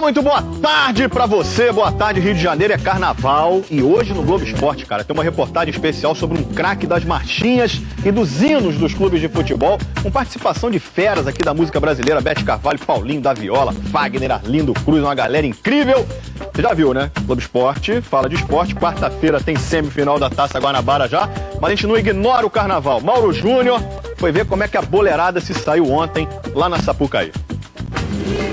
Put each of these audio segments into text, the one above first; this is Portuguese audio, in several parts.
Muito boa tarde pra você, boa tarde Rio de Janeiro, é carnaval e hoje no Globo Esporte, cara, tem uma reportagem especial sobre um craque das marchinhas e dos hinos dos clubes de futebol, com participação de feras aqui da música brasileira, Bete Carvalho, Paulinho da Viola, Fagner, Arlindo Cruz, uma galera incrível. Você já viu, né? Globo Esporte, fala de esporte, quarta-feira tem semifinal da Taça Guanabara já, mas a gente não ignora o carnaval. Mauro Júnior foi ver como é que a boleirada se saiu ontem lá na Sapucaí.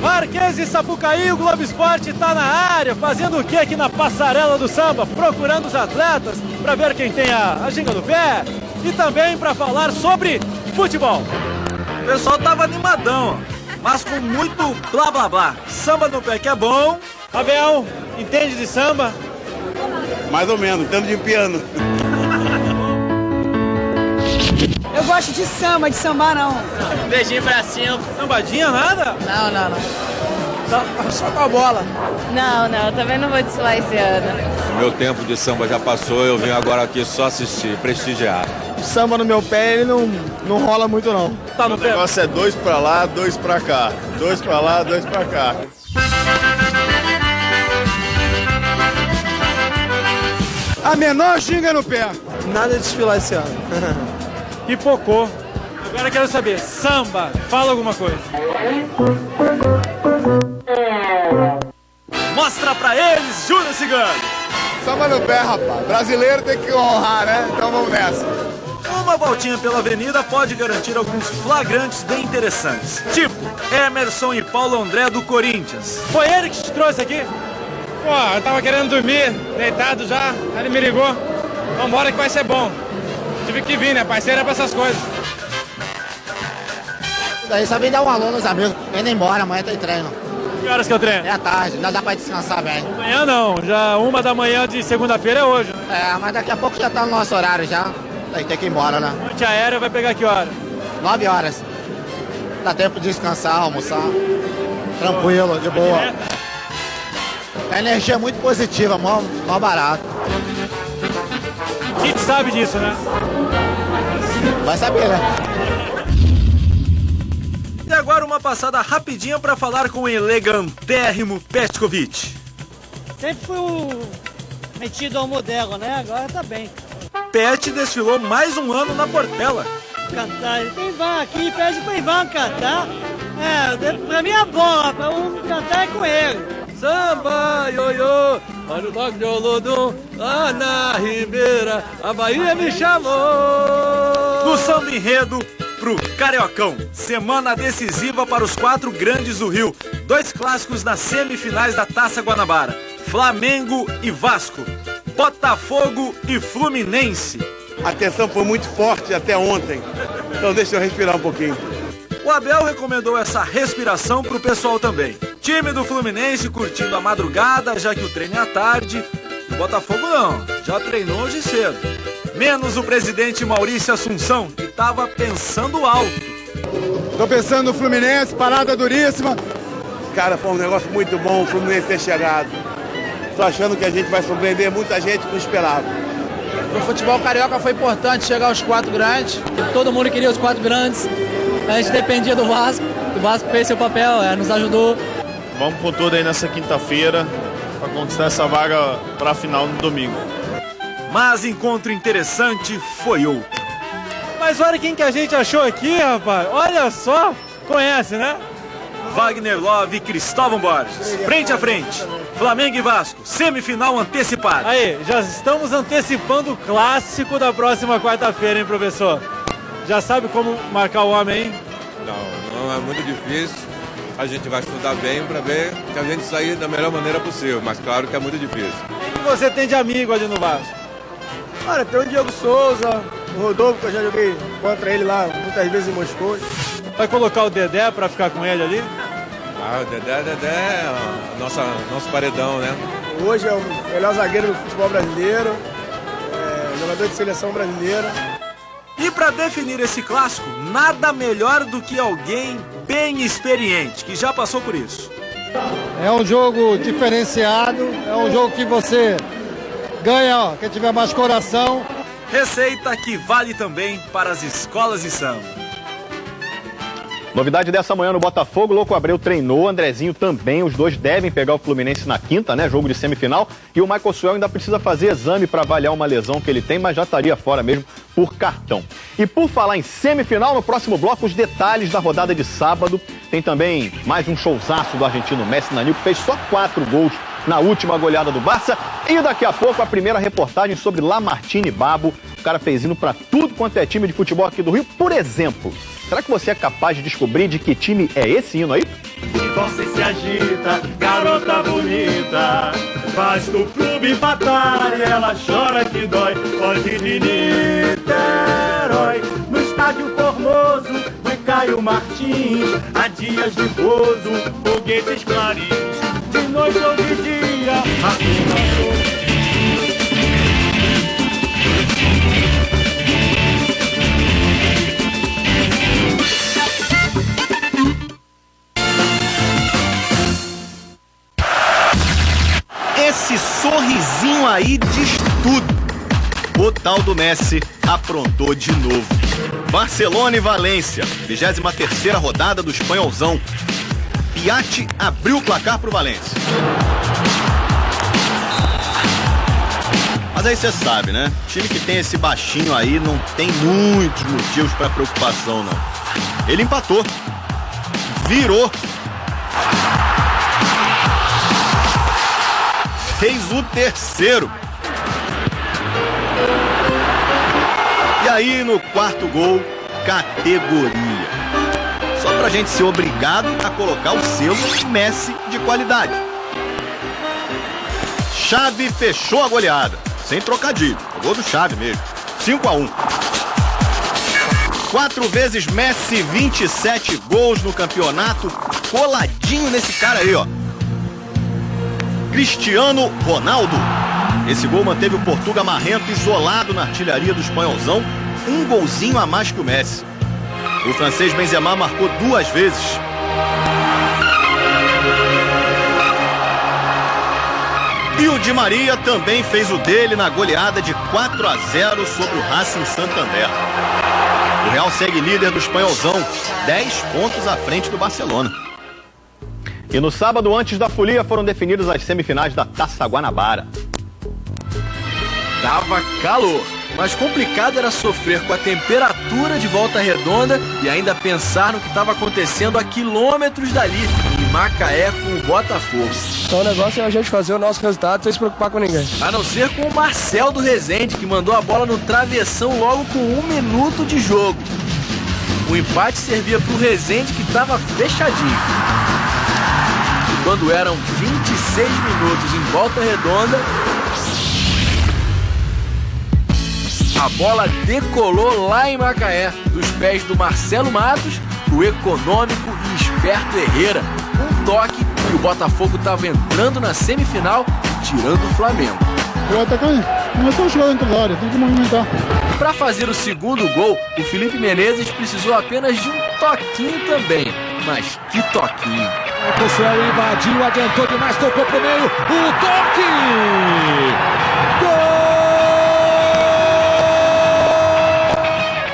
Marquês e Sapucaí, o Globo Esporte está na área, fazendo o que aqui na passarela do samba? Procurando os atletas para ver quem tem a ginga no pé e também para falar sobre futebol. O pessoal tava animadão, mas com muito blá blá blá. Samba no pé que é bom. Abel, entende de samba? Mais ou menos, entendo de piano. Eu gosto de samba, de sambar não. Beijinho pra cima. Sambadinha, nada? Não. Só com a bola. Não, também não vou desfilar esse ano. Meu tempo de samba já passou, eu vim agora aqui só assistir, prestigiar. Samba no meu pé, ele não rola muito não. Tá no O pé. negócio é 2 pra lá, 2 pra cá. 2 pra lá, 2 pra cá. A menor ginga no pé. Nada de desfilar esse ano. Pipocou. Agora eu quero saber, samba, fala alguma coisa. Mostra pra eles, Júnior Cigano. Samba no pé, rapaz. Brasileiro tem que honrar, né? Então vamos nessa. Uma voltinha pela avenida pode garantir alguns flagrantes bem interessantes. Tipo, Emerson e Paulo André do Corinthians. Foi ele que te trouxe aqui? Pô, eu tava querendo dormir, deitado já, aí ele me ligou. Vambora que vai ser bom. Tive que vir, né? Parceiro é pra essas coisas. Daí só vem dar um alô nos amigos, indo embora, amanhã tem treino. Que horas que eu treino? É à tarde, ainda dá pra descansar bem. Amanhã não, já 1 da manhã de segunda-feira é hoje. É, mas daqui a pouco já tá no nosso horário já. Daí tem que ir embora, né? Ponte aérea vai pegar que hora? 9 horas. Dá tempo de descansar, almoçar. Tranquilo, de boa. A energia é muito positiva, mó barato. A gente sabe disso, né? Vai saber, né? E agora uma passada rapidinha para falar com o elegantérrimo Petkovic. Sempre fui metido ao modelo, né? Agora tá bem. Pet desfilou mais um ano na Portela. Cantar, tem van aqui, pede pro Ivan cantar. Pra mim é bola, pra eu cantar é com ele. Samba, ioiô, olha o toque de Olodum, lá na Ribeira, a Bahia me chamou. No samba enredo pro Cariocão. Semana decisiva para os 4 grandes do Rio. 2 clássicos nas semifinais da Taça Guanabara. Flamengo e Vasco. Botafogo e Fluminense. A tensão foi muito forte até ontem. Então deixa eu respirar um pouquinho. O Abel recomendou essa respiração pro pessoal também. Time do Fluminense curtindo a madrugada, já que o treino é à tarde. O Botafogo não, já treinou hoje cedo. Menos o presidente Maurício Assunção, que tava pensando alto. Tô pensando no Fluminense, parada duríssima. Cara, foi um negócio muito bom o Fluminense ter chegado. Tô achando que a gente vai surpreender muita gente que não esperava. O futebol carioca foi importante chegar aos 4 grandes. Todo mundo queria os 4 grandes. A gente dependia do Vasco. O Vasco fez seu papel, nos ajudou. Vamos com tudo aí nessa quinta-feira para conquistar essa vaga para a final no domingo. Mas encontro interessante foi outro. Mas olha quem que a gente achou aqui, rapaz. Olha só, conhece, né? Wagner Love e Cristóvão Borges. Frente a frente. Flamengo e Vasco. Semifinal antecipada. Aí, já estamos antecipando o clássico da próxima quarta-feira, hein, professor? Já sabe como marcar o homem, hein? Não é muito difícil. A gente vai estudar bem para ver que a gente sair da melhor maneira possível, mas claro que é muito difícil. Quem você tem de amigo ali no Vasco? Olha, tem o Diego Souza, o Rodolfo, que eu já joguei contra ele lá muitas vezes em Moscou. Vai colocar o Dedé pra ficar com ele ali? Ah, o Dedé é nosso paredão, né? Hoje é o melhor zagueiro do futebol brasileiro, jogador de seleção brasileira. E para definir esse clássico, nada melhor do que alguém bem experiente, que já passou por isso. É um jogo diferenciado, é um jogo que você ganha, quem tiver mais coração. Receita que vale também para as escolas de samba. Novidade dessa manhã no Botafogo, Louco Abreu treinou, Andrezinho também, os dois devem pegar o Fluminense na quinta, né, jogo de semifinal, e o Michael Suel ainda precisa fazer exame para avaliar uma lesão que ele tem, mas já estaria fora mesmo por cartão. E por falar em semifinal, no próximo bloco, os detalhes da rodada de sábado, tem também mais um showzaço do argentino Messi Nanil, que fez só 4 gols na última goleada do Barça, e daqui a pouco a primeira reportagem sobre Lamartine Babo, o cara fez hino para tudo quanto é time de futebol aqui do Rio, por exemplo. Será que você é capaz de descobrir de que time é esse hino aí? Você se agita, garota bonita, faz do clube empatar e ela chora que dói. Pode de Niterói, no estádio Formoso, de Caio Martins, há dias de gozo, foguetes clarins, de noite ou de dia, Esse sorrisinho aí diz tudo. O tal do Messi aprontou de novo. Barcelona e Valência, 23ª rodada do espanholzão. Piatti abriu o placar pro Valência. Mas aí você sabe, né? Time que tem esse baixinho aí não tem muitos motivos para preocupação, não. Ele empatou. Virou. Fez o terceiro. E aí no quarto gol, categoria. Só pra gente ser obrigado a colocar o selo Messi de qualidade. Xavi fechou a goleada. Sem trocadilho. O gol do Xavi mesmo. 5-1. 4 vezes Messi, 27 gols no campeonato. Coladinho nesse cara aí, ó. Cristiano Ronaldo. Esse gol manteve o Portuga marrento isolado na artilharia do espanholzão. Um golzinho a mais que o Messi. O francês Benzema marcou 2 vezes. E o Di Maria também fez o dele na goleada de 4-0 sobre o Racing Santander. O Real segue líder do espanholzão, 10 pontos à frente do Barcelona. E no sábado, antes da folia, foram definidas as semifinais da Taça Guanabara. Tava calor, mas complicado era sofrer com a temperatura de Volta Redonda e ainda pensar no que estava acontecendo a quilômetros dali, em Macaé, com o Botafogo. Então o negócio é a gente fazer o nosso resultado sem se preocupar com ninguém. A não ser com o Marcel do Resende, que mandou a bola no travessão logo com 1 minuto de jogo. O empate servia para o Resende, que estava fechadinho. E quando eram 26 minutos em Volta Redonda, a bola decolou lá em Macaé, dos pés do Marcelo Matos, o econômico e esperto Herrera. Um toque e o Botafogo estava entrando na semifinal, tirando o Flamengo. O atacante começou a chegar dentro da área, tem que movimentar. Para fazer o segundo gol, o Felipe Menezes precisou apenas de um toquinho também. Mas que toquinho! O Suel invadiu, adiantou demais, tocou pro meio, o toque! Gol!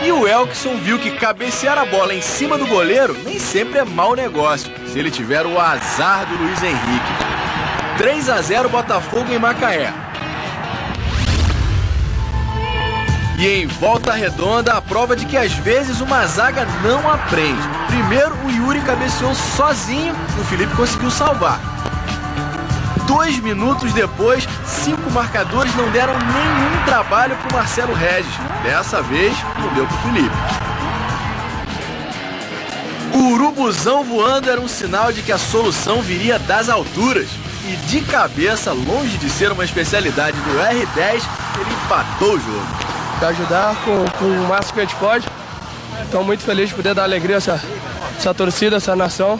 E o Elkson viu que cabecear a bola em cima do goleiro nem sempre é mau negócio, se ele tiver o azar do Luiz Henrique. 3-0 Botafogo em Macaé. E em Volta Redonda, a prova de que às vezes uma zaga não aprende. Primeiro o Yuri cabeceou sozinho e o Felipe conseguiu salvar. 2 minutos depois, 5 marcadores não deram nenhum trabalho para o Marcelo Regis. Dessa vez, não deu para o Felipe. O urubuzão voando era um sinal de que a solução viria das alturas. E de cabeça, longe de ser uma especialidade do R10, ele empatou o jogo. Para ajudar com o máximo que a gente pode. Estou muito feliz de poder dar alegria a essa torcida, essa nação.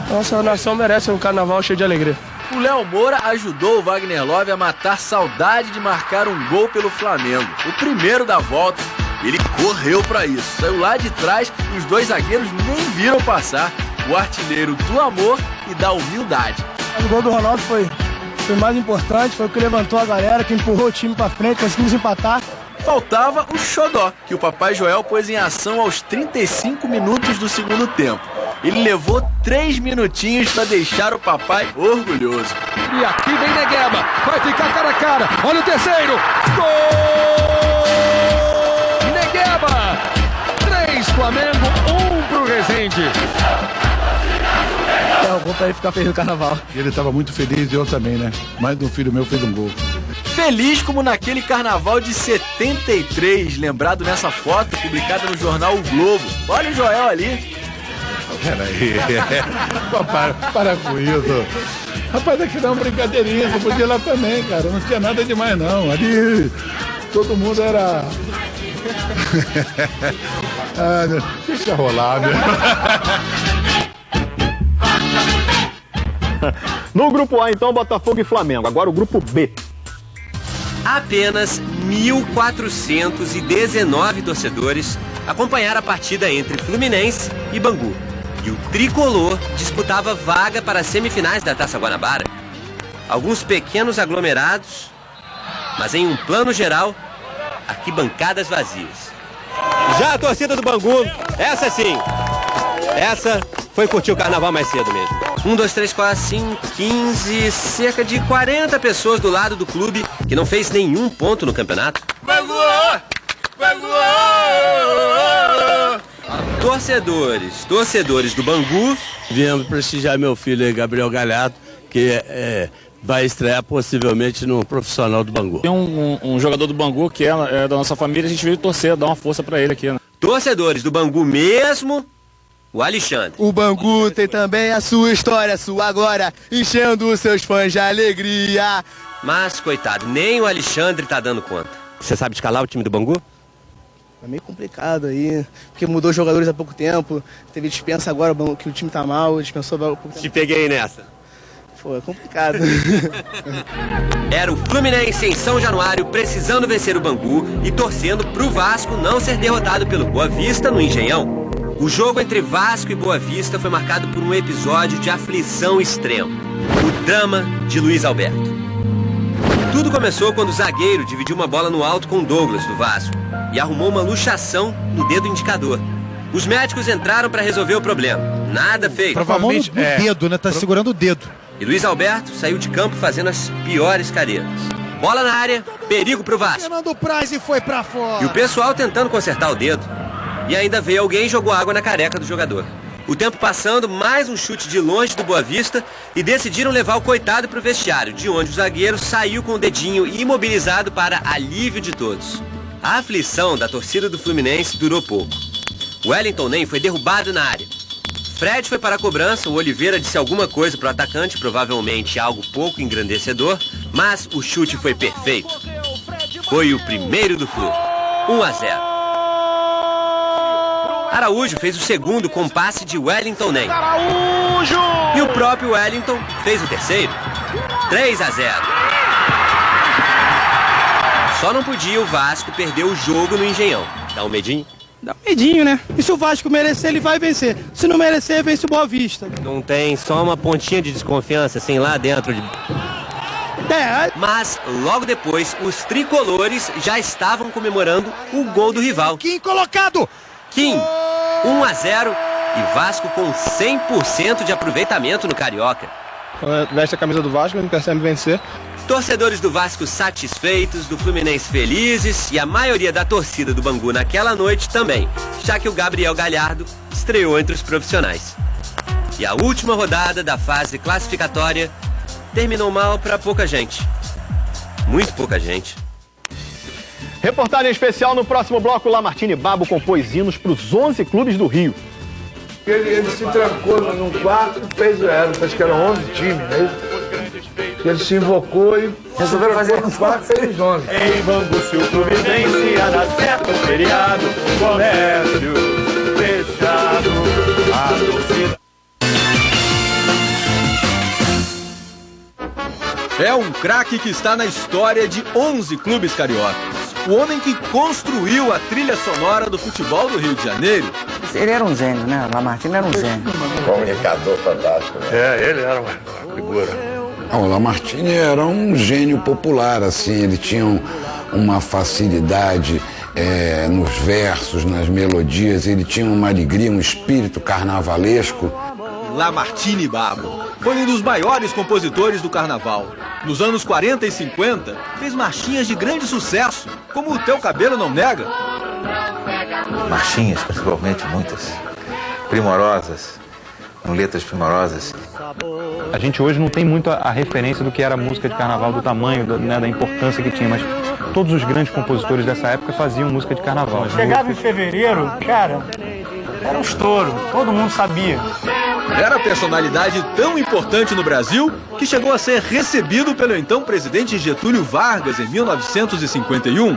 Nossa nação merece um carnaval cheio de alegria. O Léo Moura ajudou o Wagner Love a matar saudade de marcar um gol pelo Flamengo. O primeiro da volta. Ele correu para isso. Saiu lá de trás e os 2 zagueiros nem viram passar. O artilheiro do amor e da humildade. O gol do Ronaldo foi mais importante, foi o que levantou a galera, que empurrou o time para frente, conseguimos empatar. Faltava o xodó, que o Papai Joel pôs em ação aos 35 minutos do segundo tempo. Ele levou 3 minutinhos para deixar o papai orgulhoso. E aqui vem Negueba, vai ficar cara a cara, olha o terceiro, gol! Negueba, 3 Flamengo, 1 pro Resende. É o gol pra ele ficar feliz no carnaval. Ele estava muito feliz e eu também, né? Mais um filho meu fez um gol. Feliz como naquele carnaval de 73, lembrado nessa foto publicada no jornal O Globo. Olha o Joel ali. Peraí, para com isso. Rapaz, aqui dá uma brincadeirinha, você podia ir lá também, cara. Não tinha nada demais, não. Ali, todo mundo era... deixa rolar, meu. No grupo A, então, Botafogo e Flamengo. Agora o grupo B. Apenas 1.419 torcedores acompanharam a partida entre Fluminense e Bangu. E o tricolor disputava vaga para as semifinais da Taça Guanabara. Alguns pequenos aglomerados, mas em um plano geral, arquibancadas vazias. Já a torcida do Bangu, essa sim, essa foi curtir o carnaval mais cedo mesmo. 1, 2, 3, 4, 5, 15, cerca de 40 pessoas do lado do clube que não fez nenhum ponto no campeonato. Bangu! Bangu! Torcedores do Bangu. Viemos prestigiar meu filho aí, Gabriel Galhardo, que vai estrear possivelmente no profissional do Bangu. Tem um jogador do Bangu que é da nossa família, a gente veio torcer, dar uma força pra ele aqui, né? Torcedores do Bangu mesmo, o Alexandre. O Bangu tem também a sua história, a sua glória, enchendo os seus fãs de alegria. Mas, coitado, nem o Alexandre tá dando conta. Você sabe escalar o time do Bangu? É meio complicado aí, porque mudou jogadores há pouco tempo, teve dispensa agora que o time tá mal, dispensou há pouco tempo. Te peguei nessa. Pô, é complicado. Era o Fluminense em São Januário precisando vencer o Bangu e torcendo pro Vasco não ser derrotado pelo Boa Vista no Engenhão. O jogo entre Vasco e Boa Vista foi marcado por um episódio de aflição extrema. O drama de Luiz Alberto. Tudo começou quando o zagueiro dividiu uma bola no alto com o Douglas, do Vasco, e arrumou uma luxação no dedo indicador. Os médicos entraram para resolver o problema. Nada feito. Provavelmente no dedo, né? Tá segurando o dedo. E Luiz Alberto saiu de campo fazendo as piores caretas. Bola na área, perigo pro Vasco. Fernando Praz e foi pra fora. E o pessoal tentando consertar o dedo. E ainda veio alguém e jogou água na careca do jogador. O tempo passando, mais um chute de longe do Boa Vista e decidiram levar o coitado pro vestiário, de onde o zagueiro saiu com o dedinho imobilizado para alívio de todos. A aflição da torcida do Fluminense durou pouco. O Wellington Nem foi derrubado na área. Fred foi para a cobrança, o Oliveira disse alguma coisa pro atacante, provavelmente algo pouco engrandecedor, mas o chute foi perfeito. Foi o primeiro do Flu, 1-0. Araújo fez o segundo com passe de Wellington Nem. Araújo! E o próprio Wellington fez o terceiro, 3-0. Só não podia o Vasco perder o jogo no Engenhão. Dá um medinho? Dá um medinho, né? E se o Vasco merecer, ele vai vencer. Se não merecer, vence o Boa Vista. Não tem só uma pontinha de desconfiança, assim, lá dentro de... Mas, logo depois, os tricolores já estavam comemorando o gol do rival. Kim colocado! Kim, 1-0 e Vasco com 100% de aproveitamento no Carioca. Veste a camisa do Vasco, não percebe vencer. Torcedores do Vasco satisfeitos, do Fluminense felizes e a maioria da torcida do Bangu naquela noite também, já que o Gabriel Galhardo estreou entre os profissionais. E a última rodada da fase classificatória terminou mal para pouca gente. Muito pouca gente. Reportagem especial no próximo bloco. Lamartine Babo compôs hinos para os 11 clubes do Rio. Ele se trancou num quarto e fez, acho que eram 11 times, né? Ele se invocou e resolveram fazer um quarto e fez 11. Em Bangu, se o Fluminense ia dar certo, feriado, o comércio fechado, a torcida... É um craque que está na história de 11 clubes cariocas. O homem que construiu a trilha sonora do futebol do Rio de Janeiro. Ele era um gênio, né? Lamartine era um gênio. Comunicador fantástico, né? Ele era uma figura. O Lamartine era um gênio popular, assim, ele tinha uma facilidade nos versos, nas melodias, ele tinha uma alegria, um espírito carnavalesco. Lamartine Babo foi um dos maiores compositores do carnaval. Nos anos 40 e 50, fez marchinhas de grande sucesso, como O Teu Cabelo Não Nega. Marchinhas, principalmente, muitas. Primorosas, com letras primorosas. A gente hoje não tem muito a referência do que era a música de carnaval, do tamanho, da importância que tinha, mas todos os grandes compositores dessa época faziam música de carnaval. Chegava em fevereiro, cara, era um estouro, todo mundo sabia. Era personalidade tão importante no Brasil que chegou a ser recebido pelo então presidente Getúlio Vargas em 1951.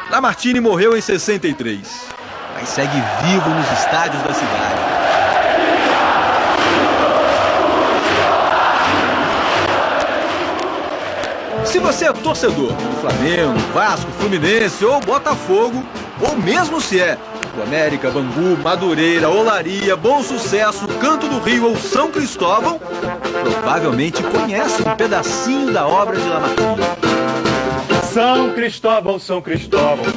Lamartine morreu em 63, mas segue vivo nos estádios da cidade. Se você é torcedor do Flamengo, Vasco, Fluminense ou Botafogo, ou mesmo se é do América, Bangu, Madureira, Olaria, Bom Sucesso, Canto do Rio ou São Cristóvão, provavelmente conhece um pedacinho da obra de Lamartine. São Cristóvão,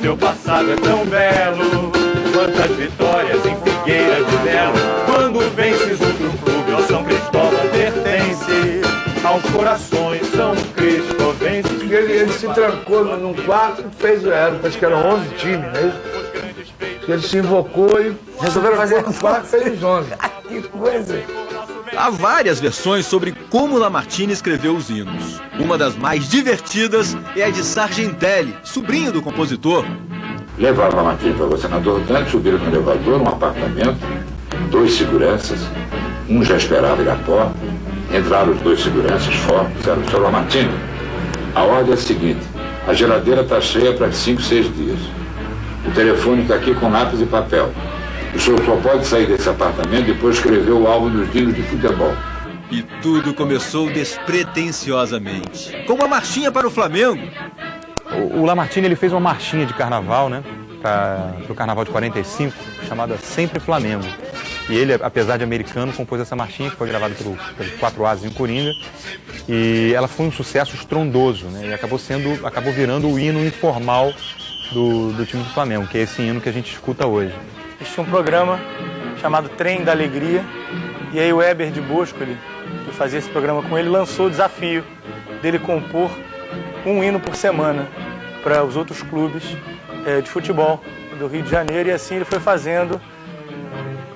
teu passado é tão belo. Quantas vitórias em Figueira de Melo. Quando vences outro clube, ó São Cristóvão pertence aos corações são cristovenses. Ele se trancou num quarto e fez, acho que eram 11 times, né? Ele se invocou e resolveram fazer um quarto e fez 11. Que coisa! Há várias versões sobre como Lamartine escreveu os hinos. Uma das mais divertidas é a de Sargentelli, sobrinho do compositor. Levaram Lamartine para o senador Dante, subiram no elevador, um apartamento, 2 seguranças, um já esperava ir à porta. Entraram os 2 seguranças fortes, disseram: Sr. Lamartine, a ordem é a seguinte, a geladeira está cheia para 5, 6 dias. O telefone está aqui com lápis e papel. O senhor só pode sair desse apartamento depois de escrever o álbum dos hinos de futebol. E tudo começou despretensiosamente, com uma marchinha para o Flamengo. O Lamartine, ele fez uma marchinha de carnaval, né, para o carnaval de 45, chamada Sempre Flamengo. E ele, apesar de americano, compôs essa marchinha, que foi gravada pelo 4 Ases em Coringa. E ela foi um sucesso estrondoso, né, e acabou virando o hino informal do time do Flamengo, que é esse hino que a gente escuta hoje. Existia um programa chamado Trem da Alegria, e aí o Heber de Boscoli, que fazia esse programa com ele, lançou o desafio dele compor um hino por semana para os outros clubes de futebol do Rio de Janeiro, e assim ele foi fazendo.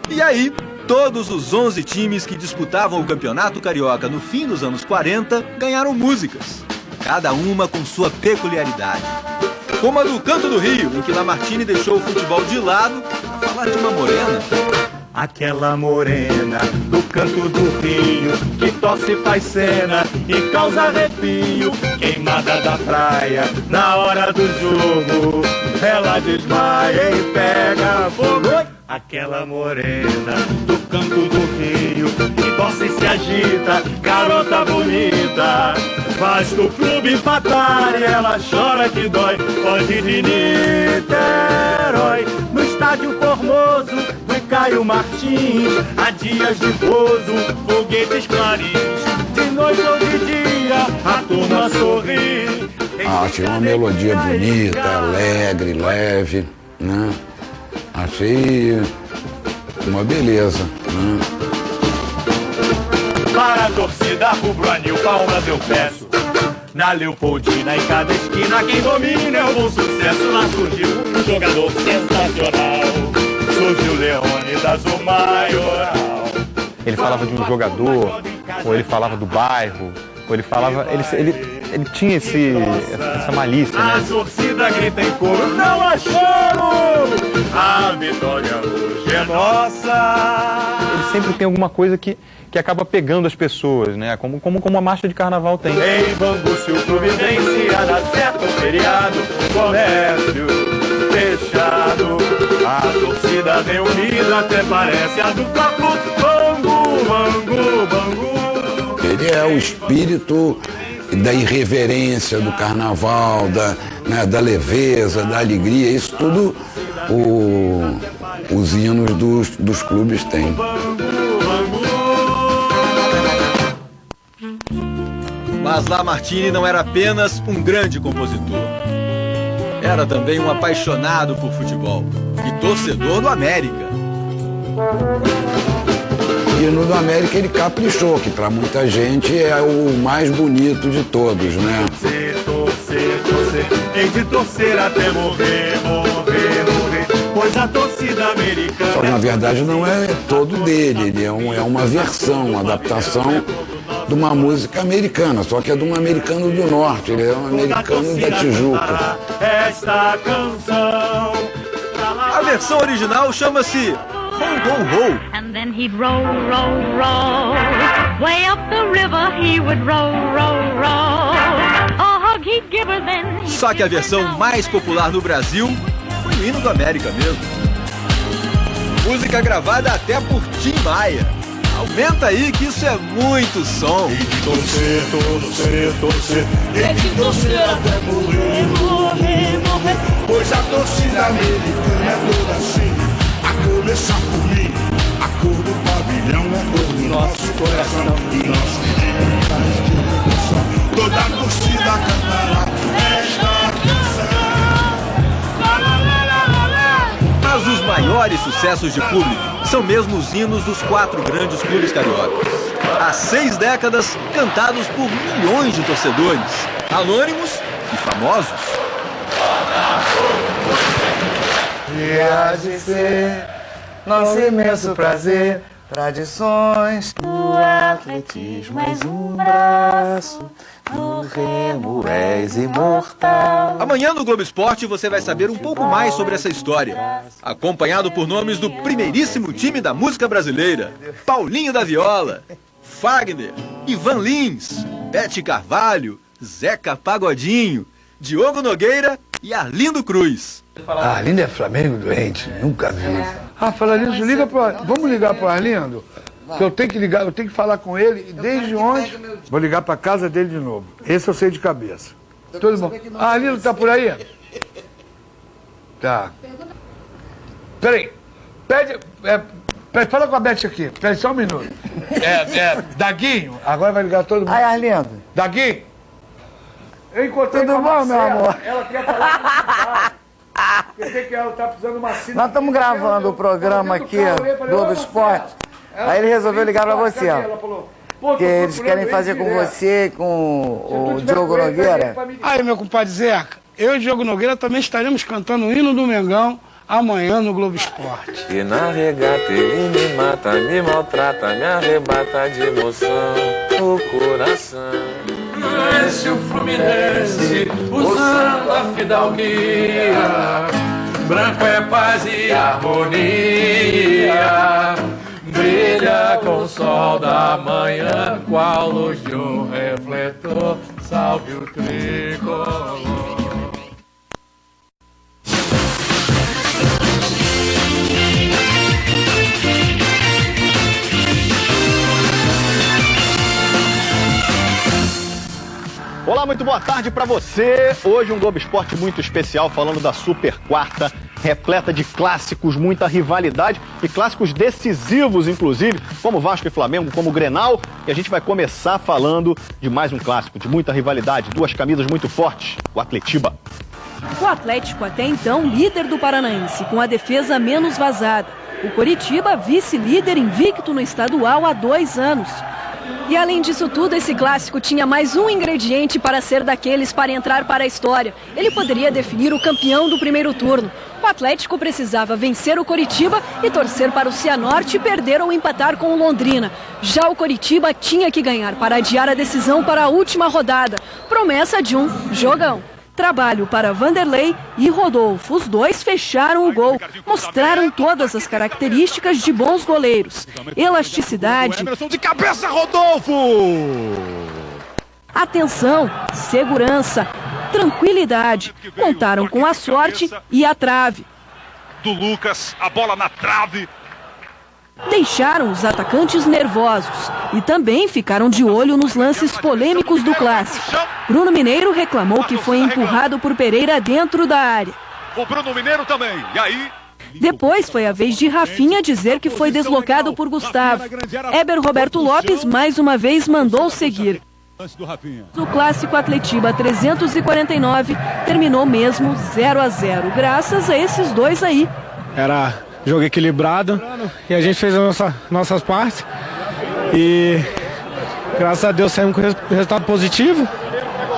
E aí, todos os 11 times que disputavam o Campeonato Carioca no fim dos anos 40 ganharam músicas, cada uma com sua peculiaridade. Como a do Canto do Rio, em que Lamartine deixou o futebol de lado para falar de uma morena. Aquela morena do canto do rio, que tosse e faz cena e causa arrepio. Queimada da praia, na hora do jogo, ela desmaia e pega fogo. Aquela morena do canto do rio, que tosse e se agita, garota bonita. Faz do clube empatar e ela chora que dói. Pode de Niterói, no estádio Formoso, foi Caio Martins. Há dias de gozo, foguetes clarins. De noite ou de dia, a turma sorri. Tinha uma melodia bonita, alegre, leve, né? Achei uma beleza, né? Para a torcida rubro-anil, palmas eu peço. Na Leopoldina, em cada esquina, quem domina é o bom sucesso. Lá surgiu um jogador sensacional. Surgiu Leônidas, o maioral. Ele falava de um jogador, ou ele falava do bairro, ou ele falava... Ele tinha essa malícia, né? A torcida grita em coro, não há choro! A vitória hoje é nossa! Ele sempre tem alguma coisa que acaba pegando as pessoas, né? Como a marcha de carnaval tem. Em Bangu, se o providencia, dá certo o feriado, comércio fechado. A torcida vem unida, até parece a do Fla-Flu. Bangu, Bangu, Bangu. Ele é o espírito da irreverência do carnaval, da leveza, da alegria, isso tudo os hinos dos clubes têm. Mas Lamartine não era apenas um grande compositor. era também um apaixonado por futebol e torcedor do América. E no do América ele caprichou, que para muita gente é o mais bonito de todos, né? Torcer, tem de torcer até morrer, pois a torcida americana... Só que na verdade não é todo dele, ele é uma versão, uma adaptação de uma música americana, só que é de um americano do norte, ele é um americano da Tijuca. Esta canção... A versão original chama-se Ho Ho Ho. And then he'd roll, roll, roll. Way up the river he would roll, roll, roll. A hug he'd give her then. Só que a versão mais popular no Brasil foi o hino do América mesmo. Música gravada até por Tim Maia. Aumenta aí que isso é muito som. E de torcer, e de torcer até morrer, pois a torcida americana é toda assim. A começar por mim, a cor do pavilhão é cor do nosso coração, do nosso time. Toda a torcida cantará esta canção. Mas os maiores sucessos de público são mesmo os hinos dos 4 grandes clubes cariocas. Há 6 décadas, cantados por milhões de torcedores, anônimos e famosos. E há de ser nosso imenso prazer, tradições. No atletismo és um braço, no remo és imortal. Amanhã no Globo Esporte você vai saber um pouco mais sobre essa história, acompanhado por nomes do primeiríssimo time da música brasileira: Paulinho da Viola, Fagner, Ivan Lins, Bete Carvalho, Zeca Pagodinho, Diogo Nogueira e Arlindo Cruz. Arlindo é Flamengo doente, nunca vi. Fala nisso, vamos ligar pro Arlindo? Que eu tenho que ligar, eu tenho que falar com ele, e desde ontem vou ligar pra casa dele de novo. Esse eu sei de cabeça. Tudo bom. Arlindo tá por aí? Tá. Peraí, fala com a Beth aqui, peraí só um minuto. Daguinho, agora vai ligar todo mundo. Ai, Arlindo. Daguinho? Eu encontrei tudo bom, meu amor? Ela quer falar com eu sei que ela tá precisando de uma assinatura. Nós estamos gravando o programa aqui, Globo Esporte. Aí ele resolveu ligar pra você, ó. Que eles querem fazer com você, com o Diogo Nogueira. Aí, meu compadre Zeca, eu e o Diogo Nogueira também estaremos cantando o hino do Mengão amanhã no Globo Esporte. E na regata ele me mata, me maltrata, me arrebata de emoção o coração. Esse o Fluminense, usando a fidalguia, branco é paz e harmonia, brilha com o sol da manhã, qual luz de um refletor, salve o tricolor. Olá, muito boa tarde para você. Hoje um Globo Esporte muito especial, falando da Super Quarta, repleta de clássicos, muita rivalidade e clássicos decisivos, inclusive, como Vasco e Flamengo, como Grenal. E a gente vai começar falando de mais um clássico, de muita rivalidade, 2 camisas muito fortes, o Atletiba. O Atlético, até então, líder do Paranaense, com a defesa menos vazada. O Coritiba, vice-líder invicto no estadual há 2 anos. E além disso tudo, esse clássico tinha mais um ingrediente para ser daqueles para entrar para a história. Ele poderia definir o campeão do primeiro turno. O Atlético precisava vencer o Coritiba e torcer para o Cianorte perder ou empatar com o Londrina. Já o Coritiba tinha que ganhar para adiar a decisão para a última rodada. Promessa de um jogão. Trabalho para Vanderlei e Rodolfo. Os dois fecharam o gol. Mostraram todas as características de bons goleiros. Elasticidade. De cabeça, Rodolfo! Atenção, segurança, tranquilidade. Contaram com a sorte e a trave. Do Lucas, a bola na trave. Deixaram os atacantes nervosos e também ficaram de olho nos lances polêmicos do clássico. Bruno Mineiro reclamou que foi empurrado por Pereira dentro da área. O Bruno Mineiro também, e aí? Depois foi a vez de Rafinha dizer que foi deslocado por Gustavo. Éber Roberto Lopes mais uma vez mandou seguir. O clássico Atletiba 349 terminou mesmo 0-0, graças a esses dois aí. Era jogo equilibrado e a gente fez as nossas partes e graças a Deus saímos com resultado positivo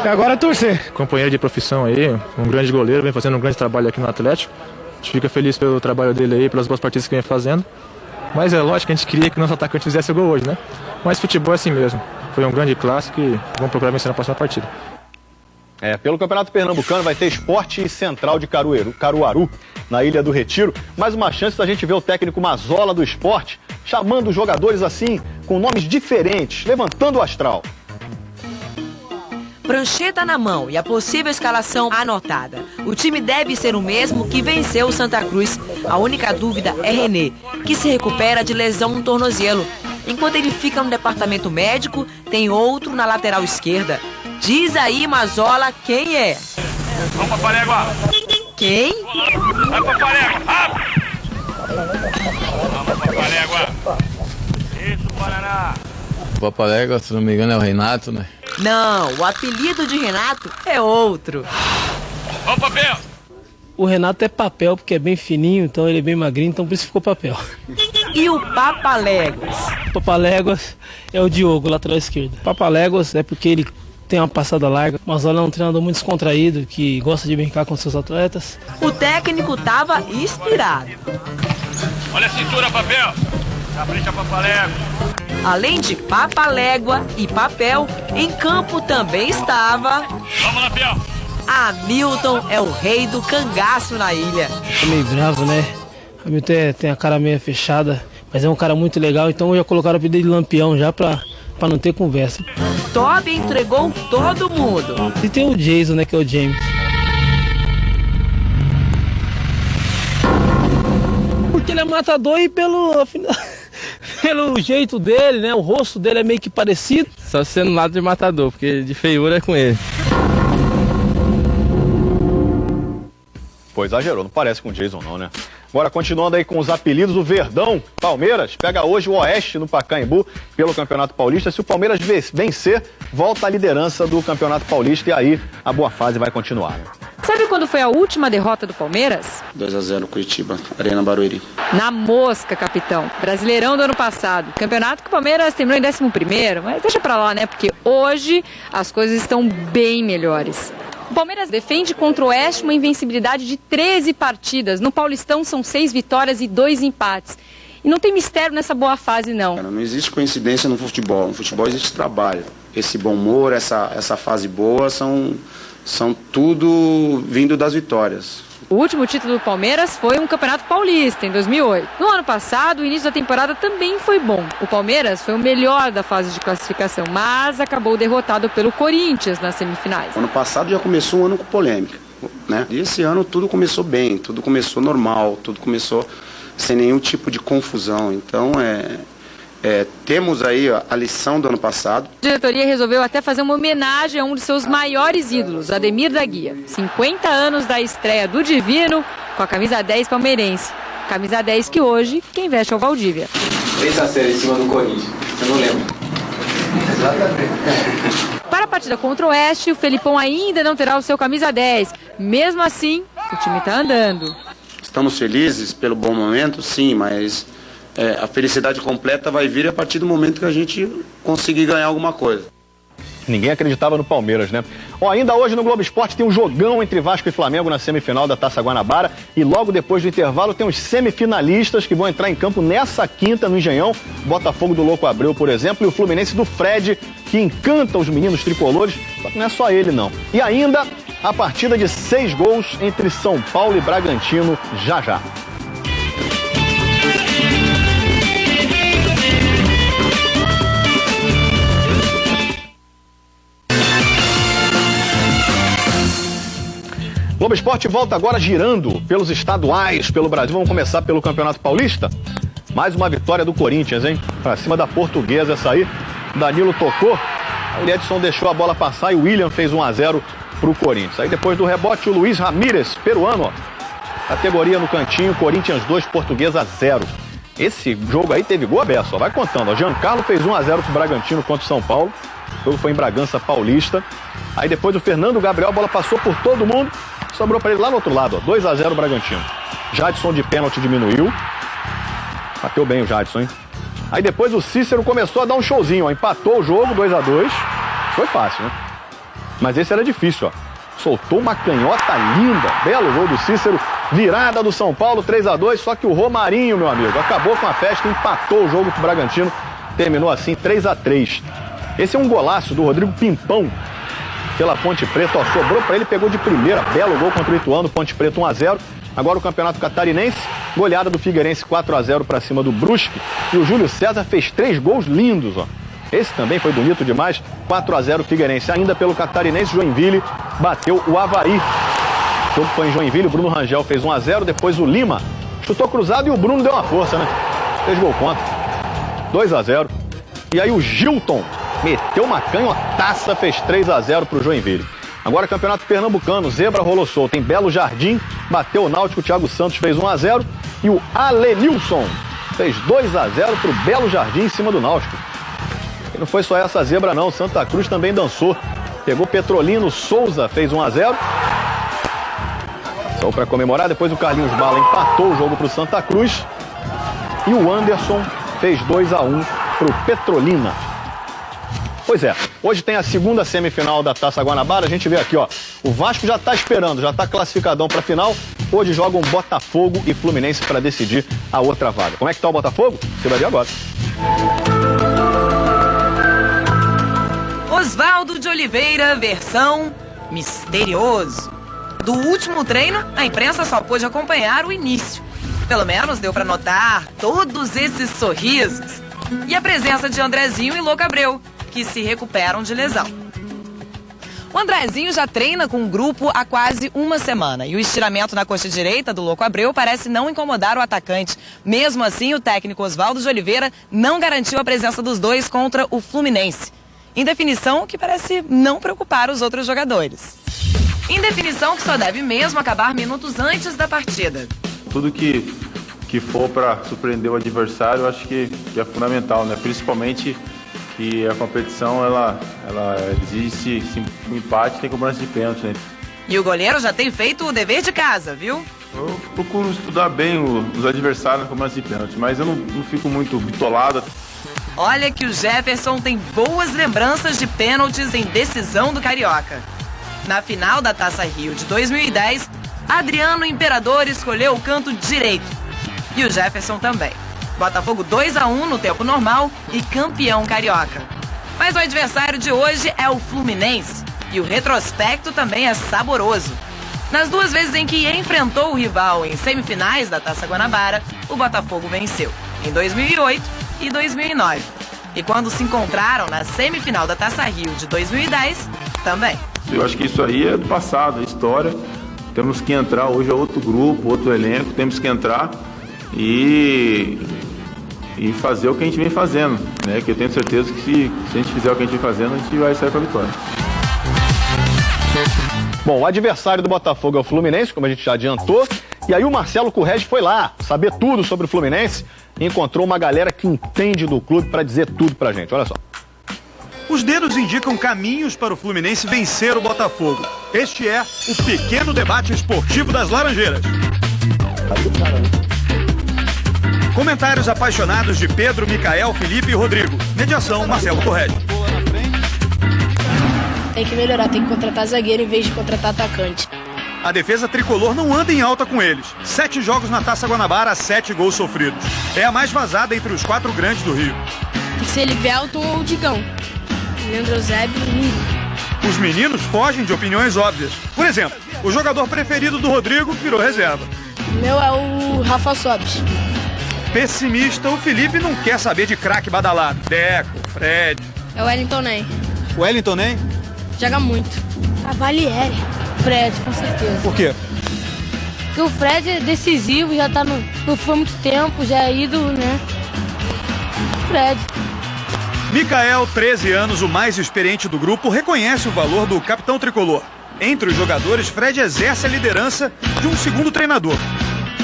e agora é torcer. Companheiro de profissão aí, um grande goleiro, vem fazendo um grande trabalho aqui no Atlético. A gente fica feliz pelo trabalho dele aí, pelas boas partidas que vem fazendo. Mas é lógico que a gente queria que o nosso atacante fizesse o gol hoje, né? Mas futebol é assim mesmo. Foi um grande clássico e vamos procurar vencer na próxima partida. Pelo Campeonato Pernambucano vai ter Sport e Central de Caruaru, na Ilha do Retiro. Mais uma chance da gente ver o técnico Mazola do Sport chamando os jogadores assim, com nomes diferentes, levantando o astral. Prancheta na mão e a possível escalação anotada. O time deve ser o mesmo que venceu o Santa Cruz. A única dúvida é René, que se recupera de lesão no tornozelo. Enquanto ele fica no departamento médico, tem outro na lateral esquerda. Diz aí, Mazola, quem é? Vamos pra Parégua! Quem? Vai pra Parégua, rápido! Vamos pra Parégua! Isso, Paraná! O Paparégua, se não me engano, é o Renato, né? Não, o apelido de Renato é outro. Vamos, papel! O Renato é papel porque é bem fininho, então ele é bem magrinho, então por isso ficou papel. E o Papaléguas? O Papaléguas é o Diogo, lateral esquerdo. Papaléguas é porque ele tem uma passada larga, mas ele é um treinador muito descontraído, que gosta de brincar com seus atletas. O técnico estava inspirado. Olha a cintura, papel! Capricha, Papalégua! Além de Papalégua e papel, em campo também estava... Vamos lá, Piau! Hamilton é o rei do cangaço na ilha. É meio bravo, né? Hamilton tem a cara meio fechada, mas é um cara muito legal, então já colocaram o apelido de Lampião já pra não ter conversa. Toby entregou todo mundo. E tem o Jason, né, que é o James. Porque ele é matador e pelo jeito dele, né, o rosto dele é meio que parecido. Só sendo lado de matador, porque de feiura é com ele. Pô, exagerou, não parece com o Jason não, né? Agora, continuando aí com os apelidos, o Verdão, Palmeiras, pega hoje o Oeste no Pacaembu pelo Campeonato Paulista. Se o Palmeiras vencer, volta à liderança do Campeonato Paulista e aí a boa fase vai continuar, né? Sabe quando foi a última derrota do Palmeiras? 2-0 Curitiba, Arena Barueri. Na mosca, capitão. Brasileirão do ano passado. Campeonato que o Palmeiras terminou em 11º, mas deixa pra lá, né? Porque hoje as coisas estão bem melhores. O Palmeiras defende contra o Oeste uma invencibilidade de 13 partidas. No Paulistão são 6 vitórias e 2 empates. E não tem mistério nessa boa fase, não. Não existe coincidência no futebol. No futebol existe trabalho. Esse bom humor, essa fase boa são tudo vindo das vitórias. O último título do Palmeiras foi um Campeonato Paulista, em 2008. No ano passado, o início da temporada também foi bom. O Palmeiras foi o melhor da fase de classificação, mas acabou derrotado pelo Corinthians nas semifinais. O ano passado já começou um ano com polêmica, né? E esse ano tudo começou bem, tudo começou normal, tudo começou sem nenhum tipo de confusão. Então, temos aí a lição do ano passado. A diretoria resolveu até fazer uma homenagem a um de seus maiores ídolos, Ademir da Guia. 50 anos da estreia do Divino com a camisa 10 palmeirense. Camisa 10 que hoje quem veste é o Valdívia. 3-0 em cima do Corinthians, eu não lembro. Exatamente. Para a partida contra o Oeste, o Felipão ainda não terá o seu camisa 10. Mesmo assim, o time está andando. Estamos felizes pelo bom momento, sim, mas... a felicidade completa vai vir a partir do momento que a gente conseguir ganhar alguma coisa. Ninguém acreditava no Palmeiras, né? Ainda hoje no Globo Esporte tem um jogão entre Vasco e Flamengo na semifinal da Taça Guanabara e logo depois do intervalo tem os semifinalistas que vão entrar em campo nessa quinta no Engenhão. Botafogo do Louco Abreu, por exemplo, e o Fluminense do Fred, que encanta os meninos tricolores, só que não é só ele não. E ainda a partida de 6 gols entre São Paulo e Bragantino já. Globo Esporte volta agora girando pelos estaduais, pelo Brasil. Vamos começar pelo Campeonato Paulista. Mais uma vitória do Corinthians, hein? Pra cima da Portuguesa essa aí. Danilo tocou, o Edson deixou a bola passar e o William fez 1-0 pro Corinthians. Aí depois do rebote, o Luiz Ramírez, peruano, ó. Categoria no cantinho, Corinthians 2, Portuguesa 0. Esse jogo aí teve gol aberto, ó. Vai contando, ó. Giancarlo fez 1-0 pro Bragantino contra o São Paulo. O jogo foi em Bragança Paulista. Aí depois o Fernando Gabriel, a bola passou por todo mundo, sobrou para ele lá no outro lado, ó, 2-0 Bragantino. Jadson de pênalti diminuiu. Bateu bem o Jadson, hein? Aí depois o Cícero começou a dar um showzinho, ó, empatou o jogo, 2-2. Foi fácil, né? Mas esse era difícil, ó. Soltou uma canhota linda, belo gol do Cícero, virada do São Paulo, 3-2, só que o Romarinho, meu amigo, acabou com a festa, empatou o jogo pro Bragantino, terminou assim, 3-3. Esse é um golaço do Rodrigo Pimpão, pela Ponte Preta, ó, sobrou pra ele, pegou de primeira, belo gol contra o Ituano, Ponte Preta 1-0. Agora o Campeonato Catarinense, goleada do Figueirense 4-0 pra cima do Brusque, e o Júlio César fez 3 gols lindos, ó. Esse também foi bonito demais, 4-0 Figueirense. Ainda pelo Catarinense, Joinville bateu o Avaí. O jogo foi em Joinville, o Bruno Rangel fez 1-0, depois o Lima chutou cruzado e o Bruno deu uma força, né? Fez gol contra, 2-0. E aí o Gilton meteu uma canhotaça, fez 3-0 pro Joinville. Agora Campeonato Pernambucano, Zebra rolou solto, tem Belo Jardim, bateu o Náutico, o Thiago Santos fez 1-0 e o Alenilson fez 2-0 pro Belo Jardim em cima do Náutico. E não foi só essa zebra não, Santa Cruz também dançou. Pegou Petrolino, Souza fez 1-0. Só para comemorar, depois o Carlinhos Bala empatou o jogo pro Santa Cruz. E o Anderson fez 2-1 pro Petrolina. Pois é, hoje tem a segunda semifinal da Taça Guanabara, a gente vê aqui, ó, o Vasco já tá esperando, já tá classificadão pra final, hoje jogam Botafogo e Fluminense para decidir a outra vaga. Como é que tá o Botafogo? Você vai ver agora. Oswaldo de Oliveira, versão misterioso. Do último treino, a imprensa só pôde acompanhar o início. Pelo menos deu para notar todos esses sorrisos. E a presença de Andrezinho e Louco Abreu, que se recuperam de lesão. O Andrezinho já treina com o grupo há quase uma semana e o estiramento na coxa direita do Louco Abreu parece não incomodar o atacante. Mesmo assim, o técnico Oswaldo de Oliveira não garantiu a presença dos dois contra o Fluminense. Indefinição que parece não preocupar os outros jogadores. Indefinição que só deve mesmo acabar minutos antes da partida. Tudo que for para surpreender o adversário, eu acho que é fundamental, né? Principalmente que a competição ela exige um empate, tem cobrança de pênalti, né? E o goleiro já tem feito o dever de casa, viu? Eu procuro estudar bem os adversários na cobrança de pênalti, mas eu não fico muito bitolado. Olha que o Jefferson tem boas lembranças de pênaltis em decisão do Carioca. Na final da Taça Rio de 2010, Adriano Imperador escolheu o canto direito. E o Jefferson também. Botafogo 2-1 no tempo normal e campeão carioca. Mas o adversário de hoje é o Fluminense. E o retrospecto também é saboroso. Nas duas vezes em que enfrentou o rival em semifinais da Taça Guanabara, o Botafogo venceu. Em 2008 e 2009. E quando se encontraram na semifinal da Taça Rio de 2010, também. Eu acho que isso aí é do passado, é história. Temos que entrar, hoje é outro grupo, outro elenco, temos que entrar e fazer o que a gente vem fazendo, né? Que eu tenho certeza que se a gente fizer o que a gente vem fazendo, a gente vai sair com a vitória. Bom, o adversário do Botafogo é o Fluminense, como a gente já adiantou. E aí o Marcelo Correge foi lá saber tudo sobre o Fluminense e encontrou uma galera que entende do clube para dizer tudo pra gente. Olha só. Os dedos indicam caminhos para o Fluminense vencer o Botafogo. Este é o pequeno debate esportivo das Laranjeiras. Comentários apaixonados de Pedro, Micael, Felipe e Rodrigo. Mediação, Marcelo Correge. Tem que melhorar, tem que contratar zagueiro em vez de contratar atacante. A defesa tricolor não anda em alta com eles. 7 jogos na Taça Guanabara, 7 gols sofridos. É a mais vazada entre os 4 grandes do Rio. Tem que ser Elivelton ou Digão. Leandro Eusébio e Nico. Os meninos fogem de opiniões óbvias. Por exemplo, o jogador preferido do Rodrigo virou reserva. O meu é o Rafa Sobis. Pessimista, o Felipe não quer saber de craque badalado. Deco, Fred. É o Wellington Ney. O Wellington Ney? Joga muito. Cavalieri. Fred, com certeza. Por quê? Porque o Fred é decisivo, já tá no futebol há muito tempo, já é ídolo, né? Fred. Micael, 13 anos, o mais experiente do grupo, reconhece o valor do capitão tricolor. Entre os jogadores, Fred exerce a liderança de um segundo treinador.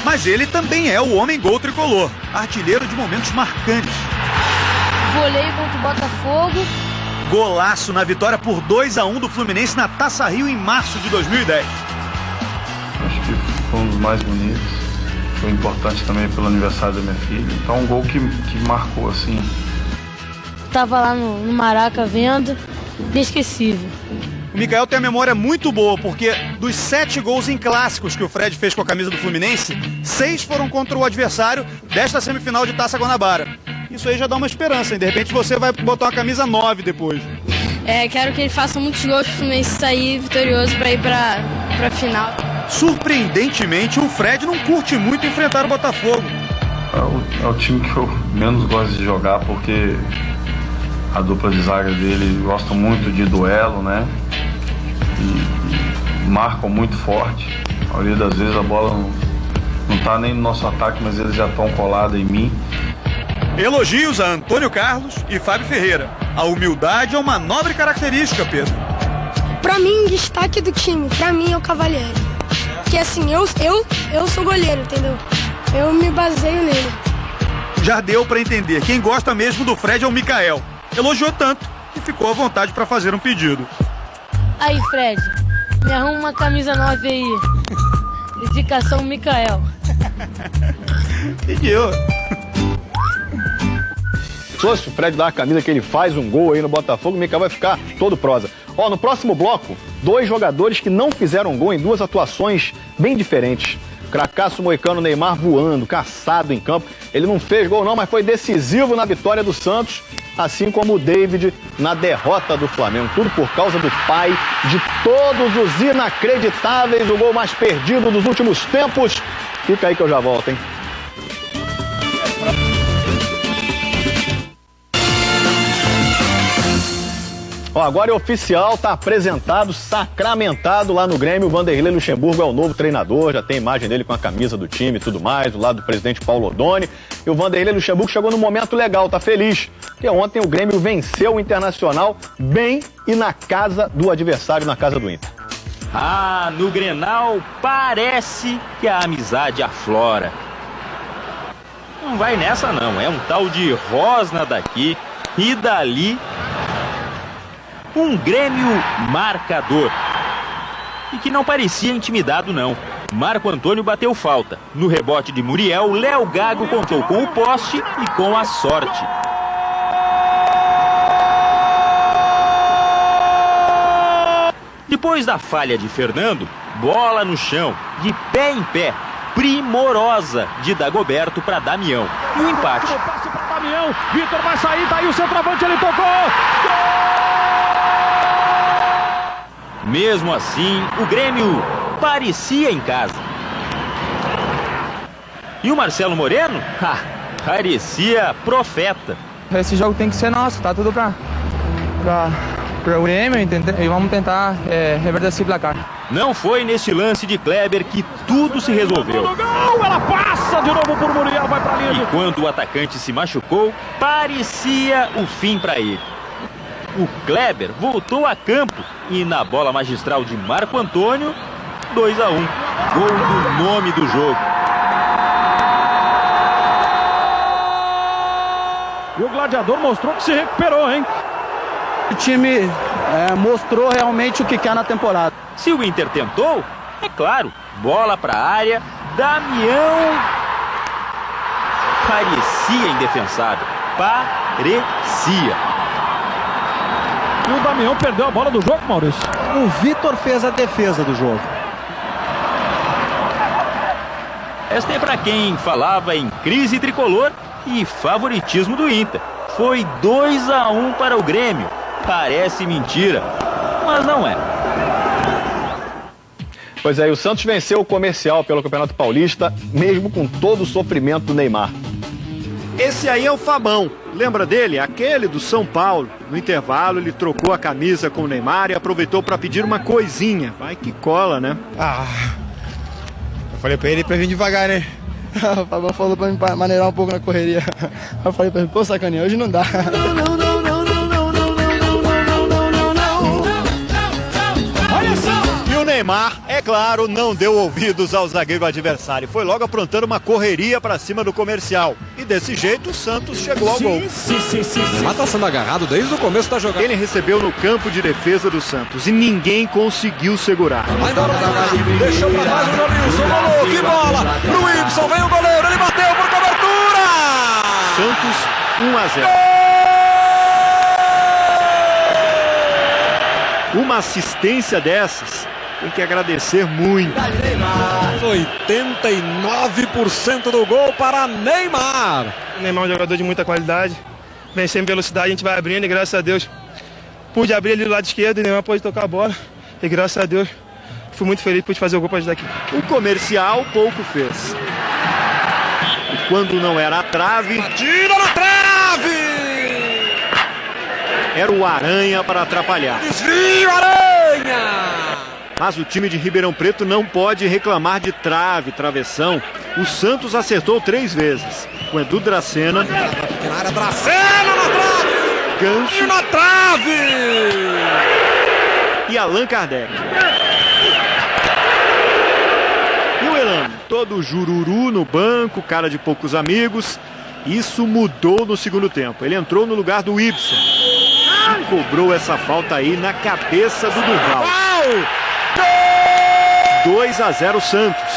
Mas ele também é o homem-gol tricolor, artilheiro de momentos marcantes. Volei contra o Botafogo, golaço na vitória por 2-1 do Fluminense na Taça Rio em março de 2010. Acho que foi um dos mais bonitos. Foi importante também pelo aniversário da minha filha. Então um gol que marcou assim. Tava lá no Maraca vendo, inesquecível. O Micael tem a memória muito boa, porque dos 7 gols em clássicos que o Fred fez com a camisa do Fluminense, 6 foram contra o adversário desta semifinal de Taça Guanabara. Isso aí já dá uma esperança, hein? De repente você vai botar uma camisa 9 depois. Quero que ele faça muitos gols para o Fluminense sair vitorioso para ir para a final. Surpreendentemente, o Fred não curte muito enfrentar o Botafogo. É o time que eu menos gosto de jogar, porque a dupla de zaga dele gosta muito de duelo, né? E marcam muito forte. A maioria das vezes a bola não tá nem no nosso ataque, mas eles já estão colados em mim. Elogios a Antônio Carlos e Fábio Ferreira. A humildade é uma nobre característica, Pedro. Pra mim, destaque do time, pra mim é o Cavalieri. Porque assim, eu sou goleiro, entendeu? Eu me baseio nele. Já deu pra entender, quem gosta mesmo do Fred é o Micael. Elogiou tanto que ficou à vontade pra fazer um pedido. Aí, Fred, me arruma uma camisa 9 aí. Dedicação Micael. Pediu. Se o Fred dá a camisa que ele faz um gol aí no Botafogo, o Micael vai ficar todo prosa. No próximo bloco, 2 jogadores que não fizeram gol em 2 atuações bem diferentes. Cracaço moicano Neymar voando, caçado em campo. Ele não fez gol não, mas foi decisivo na vitória do Santos, assim como o David na derrota do Flamengo. Tudo por causa do pai de todos os inacreditáveis, o gol mais perdido dos últimos tempos. Fica aí que eu já volto, hein? Agora é oficial, tá apresentado, sacramentado lá no Grêmio. O Vanderlei Luxemburgo é o novo treinador, já tem imagem dele com a camisa do time e tudo mais, do lado do presidente Paulo Odoni. E o Vanderlei Luxemburgo chegou num momento legal, tá feliz. Porque ontem o Grêmio venceu o Internacional bem e na casa do adversário, na casa do Inter. No Grenal parece que a amizade aflora. Não vai nessa não, é um tal de rosna daqui e dali. Um Grêmio marcador. E que não parecia intimidado, não. Marco Antônio bateu falta. No rebote de Muriel, Léo Gago contou com o poste e com a sorte. Depois da falha de Fernando, bola no chão, de pé em pé, primorosa de Dagoberto para Damião. E o empate. Passe para Damião, Vitor vai sair, daí o centroavante, ele tocou. Gol! Mesmo assim, o Grêmio parecia em casa. E o Marcelo Moreno? Parecia profeta. Esse jogo tem que ser nosso, tá tudo pra o Grêmio e vamos tentar reverter esse placar. Não foi neste lance de Kleber que tudo se resolveu. Gol, ela passa de novo por Muriel, vai pra linha. E quando o atacante se machucou, parecia o fim para ele. O Kleber voltou a campo e na bola magistral de Marco Antônio, 2-1. Gol do nome do jogo. E o Gladiador mostrou que se recuperou, hein? O time mostrou realmente o que quer na temporada. Se o Inter tentou, é claro, bola para a área, Damião parecia indefensável. Parecia. E o Damião perdeu a bola do jogo, Maurício. O Vitor fez a defesa do jogo. Esta é para quem falava em crise tricolor e favoritismo do Inter. Foi 2-1 para o Grêmio. Parece mentira, mas não é. Pois é, e o Santos venceu o Comercial pelo Campeonato Paulista, mesmo com todo o sofrimento do Neymar. Esse aí é o Fabão. Lembra dele? Aquele do São Paulo. No intervalo, ele trocou a camisa com o Neymar e aproveitou para pedir uma coisinha. Vai que cola, né? Eu falei pra ele pra vir devagar, né? O Fabão falou pra mim maneirar um pouco na correria. Eu falei pra ele, pô, sacaninha, hoje não dá. Olha só! E o Neymar é claro, não deu ouvidos ao zagueiro adversário. Foi logo aprontando uma correria para cima do Comercial. E desse jeito o Santos chegou ao gol. O Neymar tá sendo agarrado desde o começo da jogada. Ele recebeu no campo de defesa do Santos e ninguém conseguiu segurar. Deixou pra trás o Jonilson, rolou, que bola! Pro Ibson, vem o goleiro, ele bateu por cobertura! Santos 1-0. Uma assistência dessas tem que agradecer muito. 89% do gol para Neymar. O Neymar é um jogador de muita qualidade. Vem sem velocidade, a gente vai abrindo e graças a Deus pude abrir ali do lado esquerdo e o Neymar pôde tocar a bola. E graças a Deus fui muito feliz por fazer o gol para ajudar aqui. O Comercial pouco fez. E quando não era a trave... Tira na trave! Era o Aranha para atrapalhar. Desvio, Aranha! Mas o time de Ribeirão Preto não pode reclamar de trave, travessão. O Santos acertou 3 vezes. Com Edu Dracena. Na área, Dracena na trave! Ganso. Na trave! E Allan Kardec. E o Elano, todo jururu no banco, cara de poucos amigos. Isso mudou no segundo tempo. Ele entrou no lugar do Ibson. E cobrou essa falta aí na cabeça do Durval. 2-0 Santos.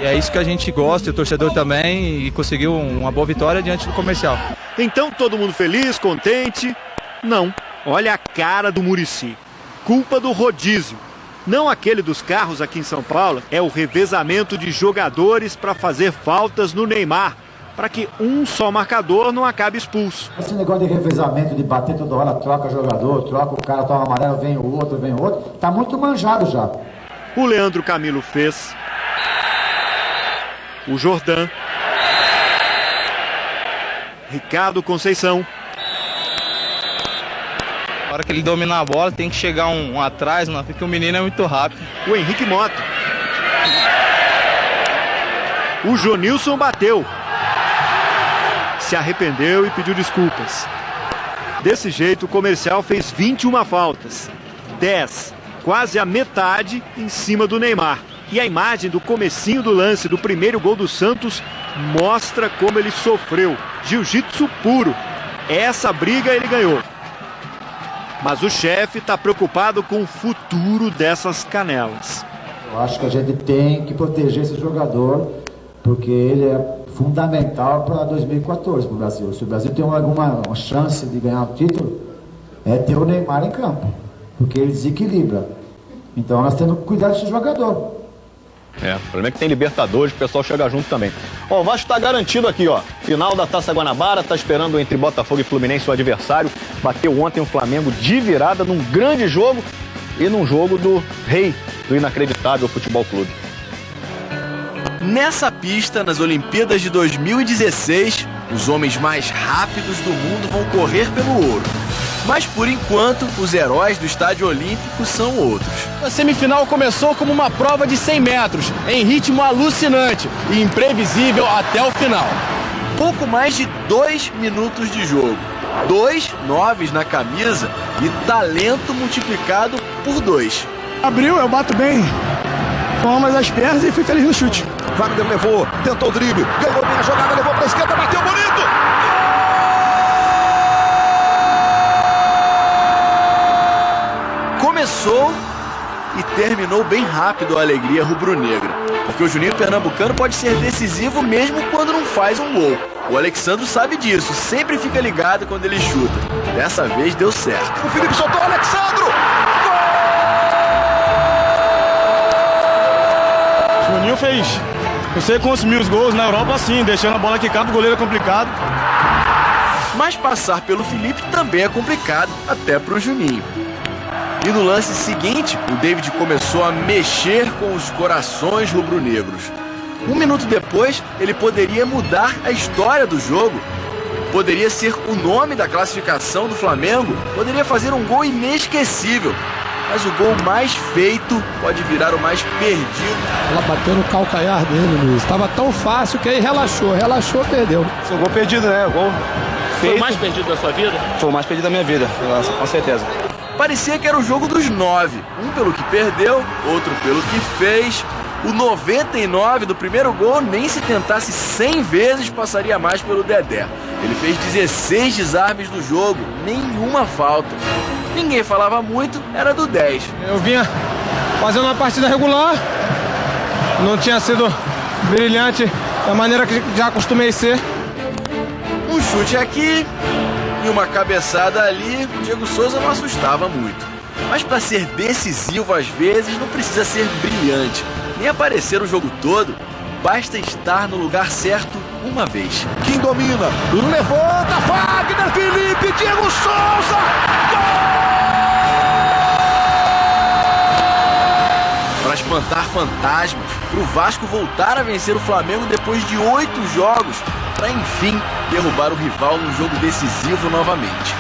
E é isso que a gente gosta, e o torcedor também, e conseguiu uma boa vitória diante do Comercial. Então todo mundo feliz, contente? Não. Olha a cara do Muricy. Culpa do rodízio. Não aquele dos carros aqui em São Paulo, é o revezamento de jogadores para fazer faltas no Neymar, para que um só marcador não acabe expulso. Esse negócio de revezamento, de bater toda hora, troca jogador, troca o cara, toma amarelo, vem o outro, tá muito manjado já. O Leandro Camilo fez. O Jordan. Ricardo Conceição. Na hora que ele dominar a bola, tem que chegar um atrás, porque o menino é muito rápido. O Henrique Mota. O Jonilson bateu. Se arrependeu e pediu desculpas. Desse jeito, o Comercial fez 21 faltas. 10, quase a metade, em cima do Neymar. E a imagem do comecinho do lance do primeiro gol do Santos mostra como ele sofreu. Jiu-jitsu puro. Essa briga ele ganhou. Mas o chefe está preocupado com o futuro dessas canelas. Eu acho que a gente tem que proteger esse jogador, porque ele é fundamental para 2014 para o Brasil. Se o Brasil tem alguma chance de ganhar o título, é ter o Neymar em campo, porque ele desequilibra. Então nós temos que cuidar desse jogador. O problema é que tem Libertadores, o pessoal chega junto também. Ó, o Vasco tá garantido aqui, ó. Final da Taça Guanabara, tá esperando entre Botafogo e Fluminense o adversário. Bateu ontem o Flamengo de virada num grande jogo e num jogo do rei do inacreditável Futebol Clube. Nessa pista, nas Olimpíadas de 2016, os homens mais rápidos do mundo vão correr pelo ouro. Mas, por enquanto, os heróis do Estádio Olímpico são outros. A semifinal começou como uma prova de 100 metros, em ritmo alucinante e imprevisível até o final. Pouco mais de 2 minutos de jogo. 2 9s na camisa e talento multiplicado por 2. Abriu, eu bato bem. Com ambas as pernas e fui feliz no chute. Wagner levou, tentou o drible, ganhou bem a jogada, levou pra esquerda, bateu bonito! Começou e terminou bem rápido a alegria rubro-negra, porque o Juninho Pernambucano pode ser decisivo mesmo quando não faz um gol. O Alexandro sabe disso, sempre fica ligado quando ele chuta. Dessa vez deu certo. O Felipe soltou o Alexandro! O Juninho fez não sei quantos mil gols na Europa assim, deixando a bola quicar pro goleiro é complicado. Mas passar pelo Felipe também é complicado, até pro Juninho. E no lance seguinte, o David começou a mexer com os corações rubro-negros. 1 minuto depois, ele poderia mudar a história do jogo. Poderia ser o nome da classificação do Flamengo. Poderia fazer um gol inesquecível. Mas o gol mais feito pode virar o mais perdido. Ela bateu no calcanhar dele, Luiz. Estava tão fácil que aí relaxou, perdeu. Foi um gol perdido, né? O gol feito. Foi o mais perdido da sua vida? Foi o mais perdido da minha vida, com certeza. Parecia que era o jogo dos 9, um pelo que perdeu, outro pelo que fez. O 99 do primeiro gol, nem se tentasse 100 vezes, passaria mais pelo Dedé. Ele fez 16 desarmes no jogo, nenhuma falta. Ninguém falava muito, era do 10. Eu vinha fazendo uma partida regular, não tinha sido brilhante da maneira que já acostumei ser. Um chute aqui e uma cabeçada ali, o Diego Souza não assustava muito. Mas para ser decisivo às vezes não precisa ser brilhante, nem aparecer o jogo todo, basta estar no lugar certo uma vez. Quem domina, levanta, Wagner, Felipe, Diego Souza, para espantar fantasmas, para o Vasco voltar a vencer o Flamengo depois de 8 jogos, para enfim derrubar o rival num jogo decisivo novamente.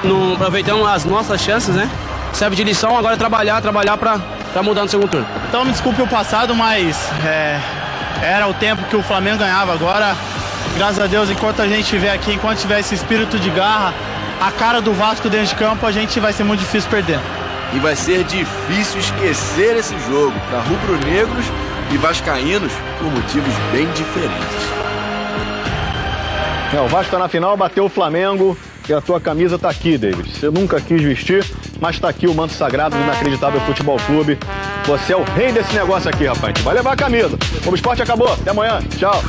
Não aproveitamos as nossas chances, né? Serve de lição, agora trabalhar para mudar no segundo turno. Então me desculpe o passado, mas era o tempo que o Flamengo ganhava. Agora, graças a Deus, enquanto a gente estiver aqui, enquanto tiver esse espírito de garra, a cara do Vasco dentro de campo, a gente vai ser muito difícil perder. E vai ser difícil esquecer esse jogo para rubro-negros e vascaínos por motivos bem diferentes. O Vasco tá na final, bateu o Flamengo e a tua camisa tá aqui, David. Você nunca quis vestir, mas tá aqui o manto sagrado do Inacreditável Futebol Clube. Você é o rei desse negócio aqui, rapaz. A gente vai levar a camisa. O esporte acabou. Até amanhã. Tchau.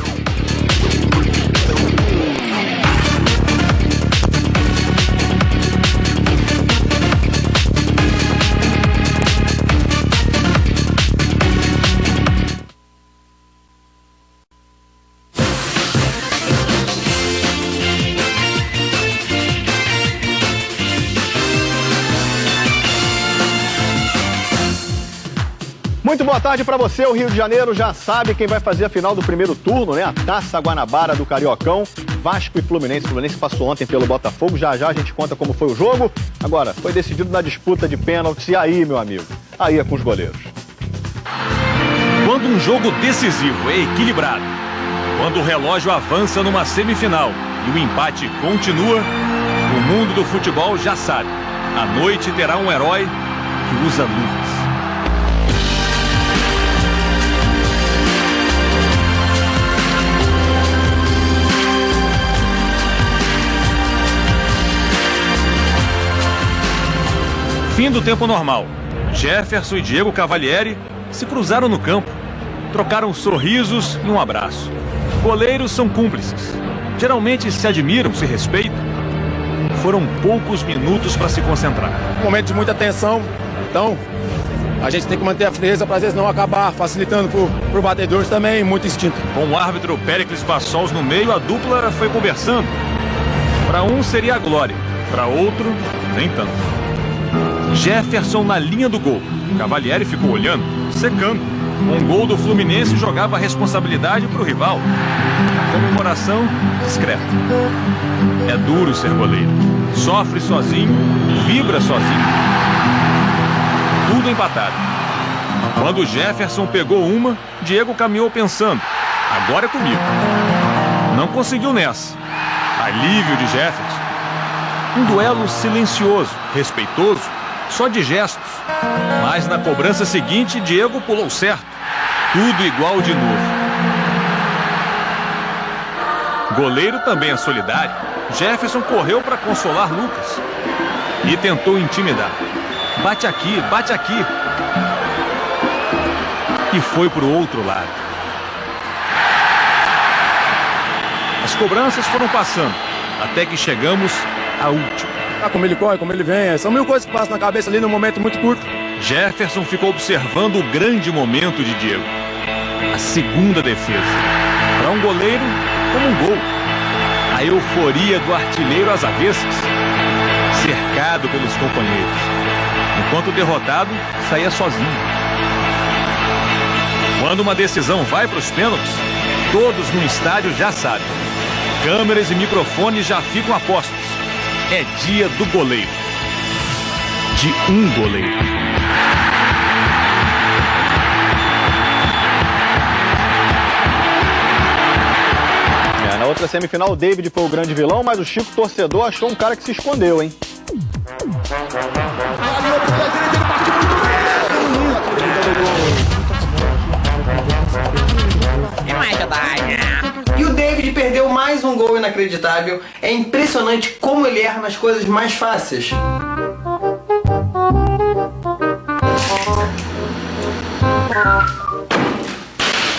Muito boa tarde para você, o Rio de Janeiro já sabe quem vai fazer a final do primeiro turno, né? A Taça Guanabara do Cariocão, Vasco e Fluminense. O Fluminense passou ontem pelo Botafogo, já a gente conta como foi o jogo. Agora, foi decidido na disputa de pênaltis, e aí, meu amigo? Aí é com os goleiros. Quando um jogo decisivo é equilibrado, quando o relógio avança numa semifinal e o empate continua, o mundo do futebol já sabe. A noite terá um herói que usa luvas. Fim do tempo normal. Jefferson e Diego Cavalieri se cruzaram no campo. Trocaram sorrisos e um abraço. Goleiros são cúmplices. Geralmente se admiram, se respeitam. Foram poucos minutos para se concentrar. Um momento de muita tensão. Então, a gente tem que manter a frieza para às vezes não acabar facilitando para o batedor também, muito instinto. Com o árbitro Péricles Bassols no meio, a dupla foi conversando. Para um seria a glória, para outro, nem tanto. Jefferson na linha do gol. Cavalieri ficou olhando, secando. Um gol do Fluminense jogava a responsabilidade para o rival. Comemoração discreta. É duro ser goleiro. Sofre sozinho, vibra sozinho. Tudo empatado. Quando Jefferson pegou uma, Diego caminhou pensando: agora é comigo. Não conseguiu nessa. Alívio de Jefferson. Um duelo silencioso, respeitoso, só de gestos. Mas na cobrança seguinte, Diego pulou certo. Tudo igual de novo. Goleiro também é solidário. Jefferson correu para consolar Lucas e tentou intimidar. Bate aqui, bate aqui. E foi para o outro lado. As cobranças foram passando, até que chegamos à última. Como ele corre, como ele vem, são mil coisas que passam na cabeça ali num momento muito curto. Jefferson ficou observando o grande momento de Diego. A segunda defesa. Para um goleiro, como um gol. A euforia do artilheiro às avessas. Cercado pelos companheiros. Enquanto o derrotado saía sozinho. Quando uma decisão vai para os pênaltis, todos no estádio já sabem. Câmeras e microfones já ficam a postos. É dia do goleiro. De um goleiro. Na outra semifinal, o David foi o grande vilão, mas o Chico torcedor achou um cara que se escondeu, hein? inacreditável. É impressionante como ele erra nas coisas mais fáceis.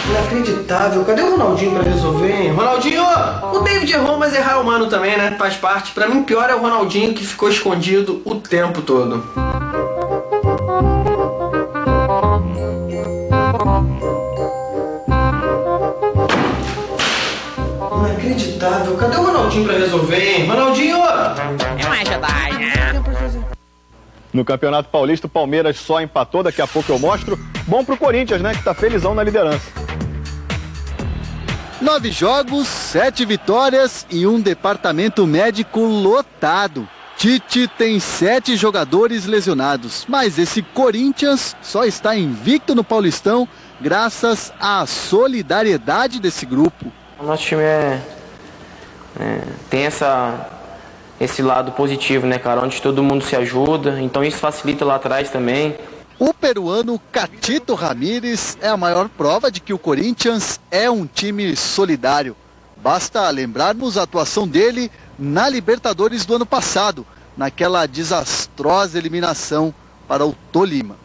Inacreditável. Cadê o Ronaldinho pra resolver, hein? Ronaldinho! O David errou, mas errar é humano também, né? Faz parte. Pra mim, pior é o Ronaldinho, que ficou escondido o tempo todo. Inacreditável. Cadê o Ronaldinho pra resolver, hein? Ronaldinho! É uma ajudar, né? No Campeonato Paulista, o Palmeiras só empatou, daqui a pouco eu mostro. Bom pro Corinthians, né, que tá felizão na liderança. 9 jogos, 7 vitórias e um departamento médico lotado. Tite tem 7 jogadores lesionados, mas esse Corinthians só está invicto no Paulistão graças à solidariedade desse grupo. O nosso time tem esse lado positivo, né, cara, onde todo mundo se ajuda, então isso facilita lá atrás também. O peruano Catito Ramírez é a maior prova de que o Corinthians é um time solidário. Basta lembrarmos a atuação dele na Libertadores do ano passado, naquela desastrosa eliminação para o Tolima.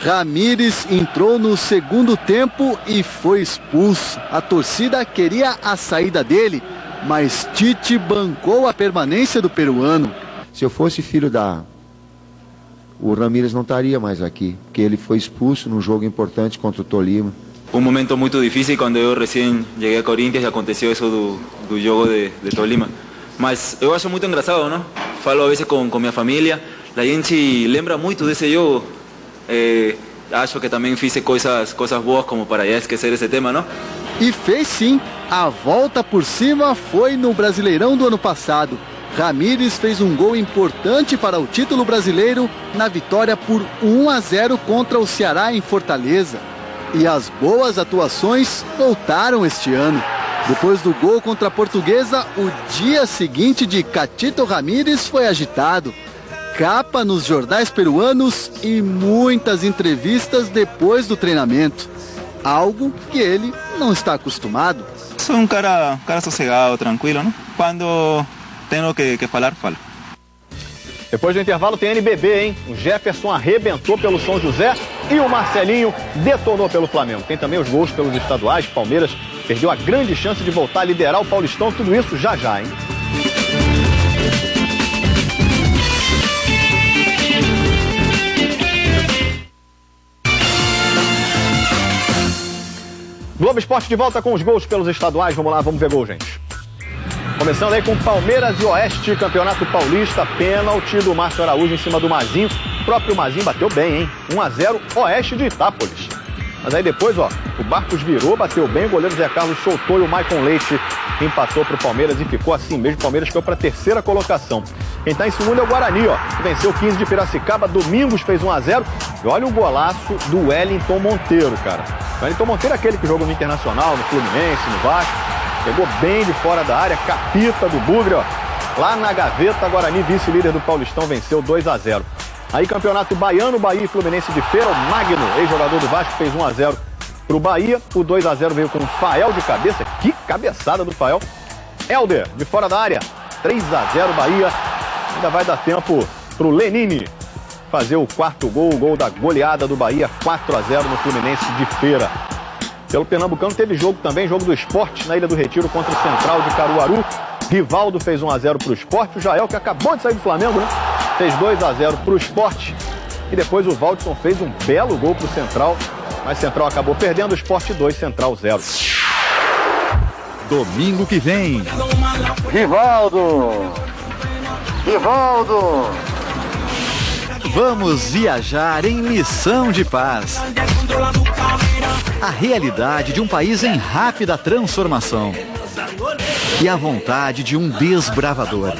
Ramírez entrou no segundo tempo e foi expulso. A torcida queria a saída dele, mas Tite bancou a permanência do peruano. Se eu fosse filho o Ramírez não estaria mais aqui, porque ele foi expulso num jogo importante contra o Tolima. Um momento muito difícil quando eu recém cheguei a Corinthians e aconteceu isso do jogo de Tolima. Mas eu acho muito engraçado, não? Falo a vezes com minha família, a gente lembra muito desse jogo. Acho que também fiz coisas boas como para já esquecer esse tema, não? E fez sim. A volta por cima foi no Brasileirão do ano passado. Ramírez fez um gol importante para o título brasileiro na vitória por 1-0 contra o Ceará em Fortaleza. E as boas atuações voltaram este ano. Depois do gol contra a Portuguesa, o dia seguinte de Catito Ramírez foi agitado. Capa nos jornais peruanos e muitas entrevistas depois do treinamento. Algo que ele não está acostumado. Sou um cara sossegado, tranquilo, não? Quando tenho que falar, falo. Depois do intervalo tem NBB, hein? O Jefferson arrebentou pelo São José e o Marcelinho detonou pelo Flamengo. Tem também os gols pelos estaduais. Palmeiras perdeu a grande chance de voltar a liderar o Paulistão. Tudo isso já, hein? Globo Esporte de volta com os gols pelos estaduais. Vamos lá, vamos ver gol, gente. Começando aí com Palmeiras e Oeste, Campeonato Paulista, pênalti do Márcio Araújo em cima do Mazinho. O próprio Mazinho bateu bem, hein? 1-0, Oeste de Itápolis. Mas aí depois, ó, o Barcos virou, bateu bem, o goleiro Zé Carlos soltou e o Maicon Leite empatou pro Palmeiras e ficou assim mesmo. O Palmeiras caiu pra terceira colocação. Quem tá em segundo é o Guarani, ó, que venceu o 15 de Piracicaba. Domingos fez 1-0. E olha o golaço do Wellington Monteiro, cara. O Wellington Monteiro é aquele que jogou no Internacional, no Fluminense, no Vasco. Pegou bem de fora da área, capita do Bugre, ó. Lá na gaveta, Guarani, vice-líder do Paulistão, venceu 2-0. Aí, Campeonato Baiano, Bahia e Fluminense de Feira. O Magno, ex-jogador do Vasco, fez 1-0 pro Bahia. O 2-0 veio com o Fael de cabeça. Que cabeçada do Fael. Helder, de fora da área. 3-0 Bahia. Ainda vai dar tempo pro Lenine fazer o quarto gol, o gol da goleada do Bahia. 4-0 no Fluminense de Feira. Pelo Pernambucano teve jogo também, jogo do Sport na Ilha do Retiro contra o Central de Caruaru. Rivaldo fez 1-0 pro Sport. O Jael, que acabou de sair do Flamengo, né? Fez 2-0 pro Sport. E depois o Valdson fez um belo gol pro Central. Mas Central acabou perdendo, o Sport 2, Central 0. Domingo que vem. Rivaldo! Vamos viajar em missão de paz. A realidade de um país em rápida transformação. E a vontade de um desbravador.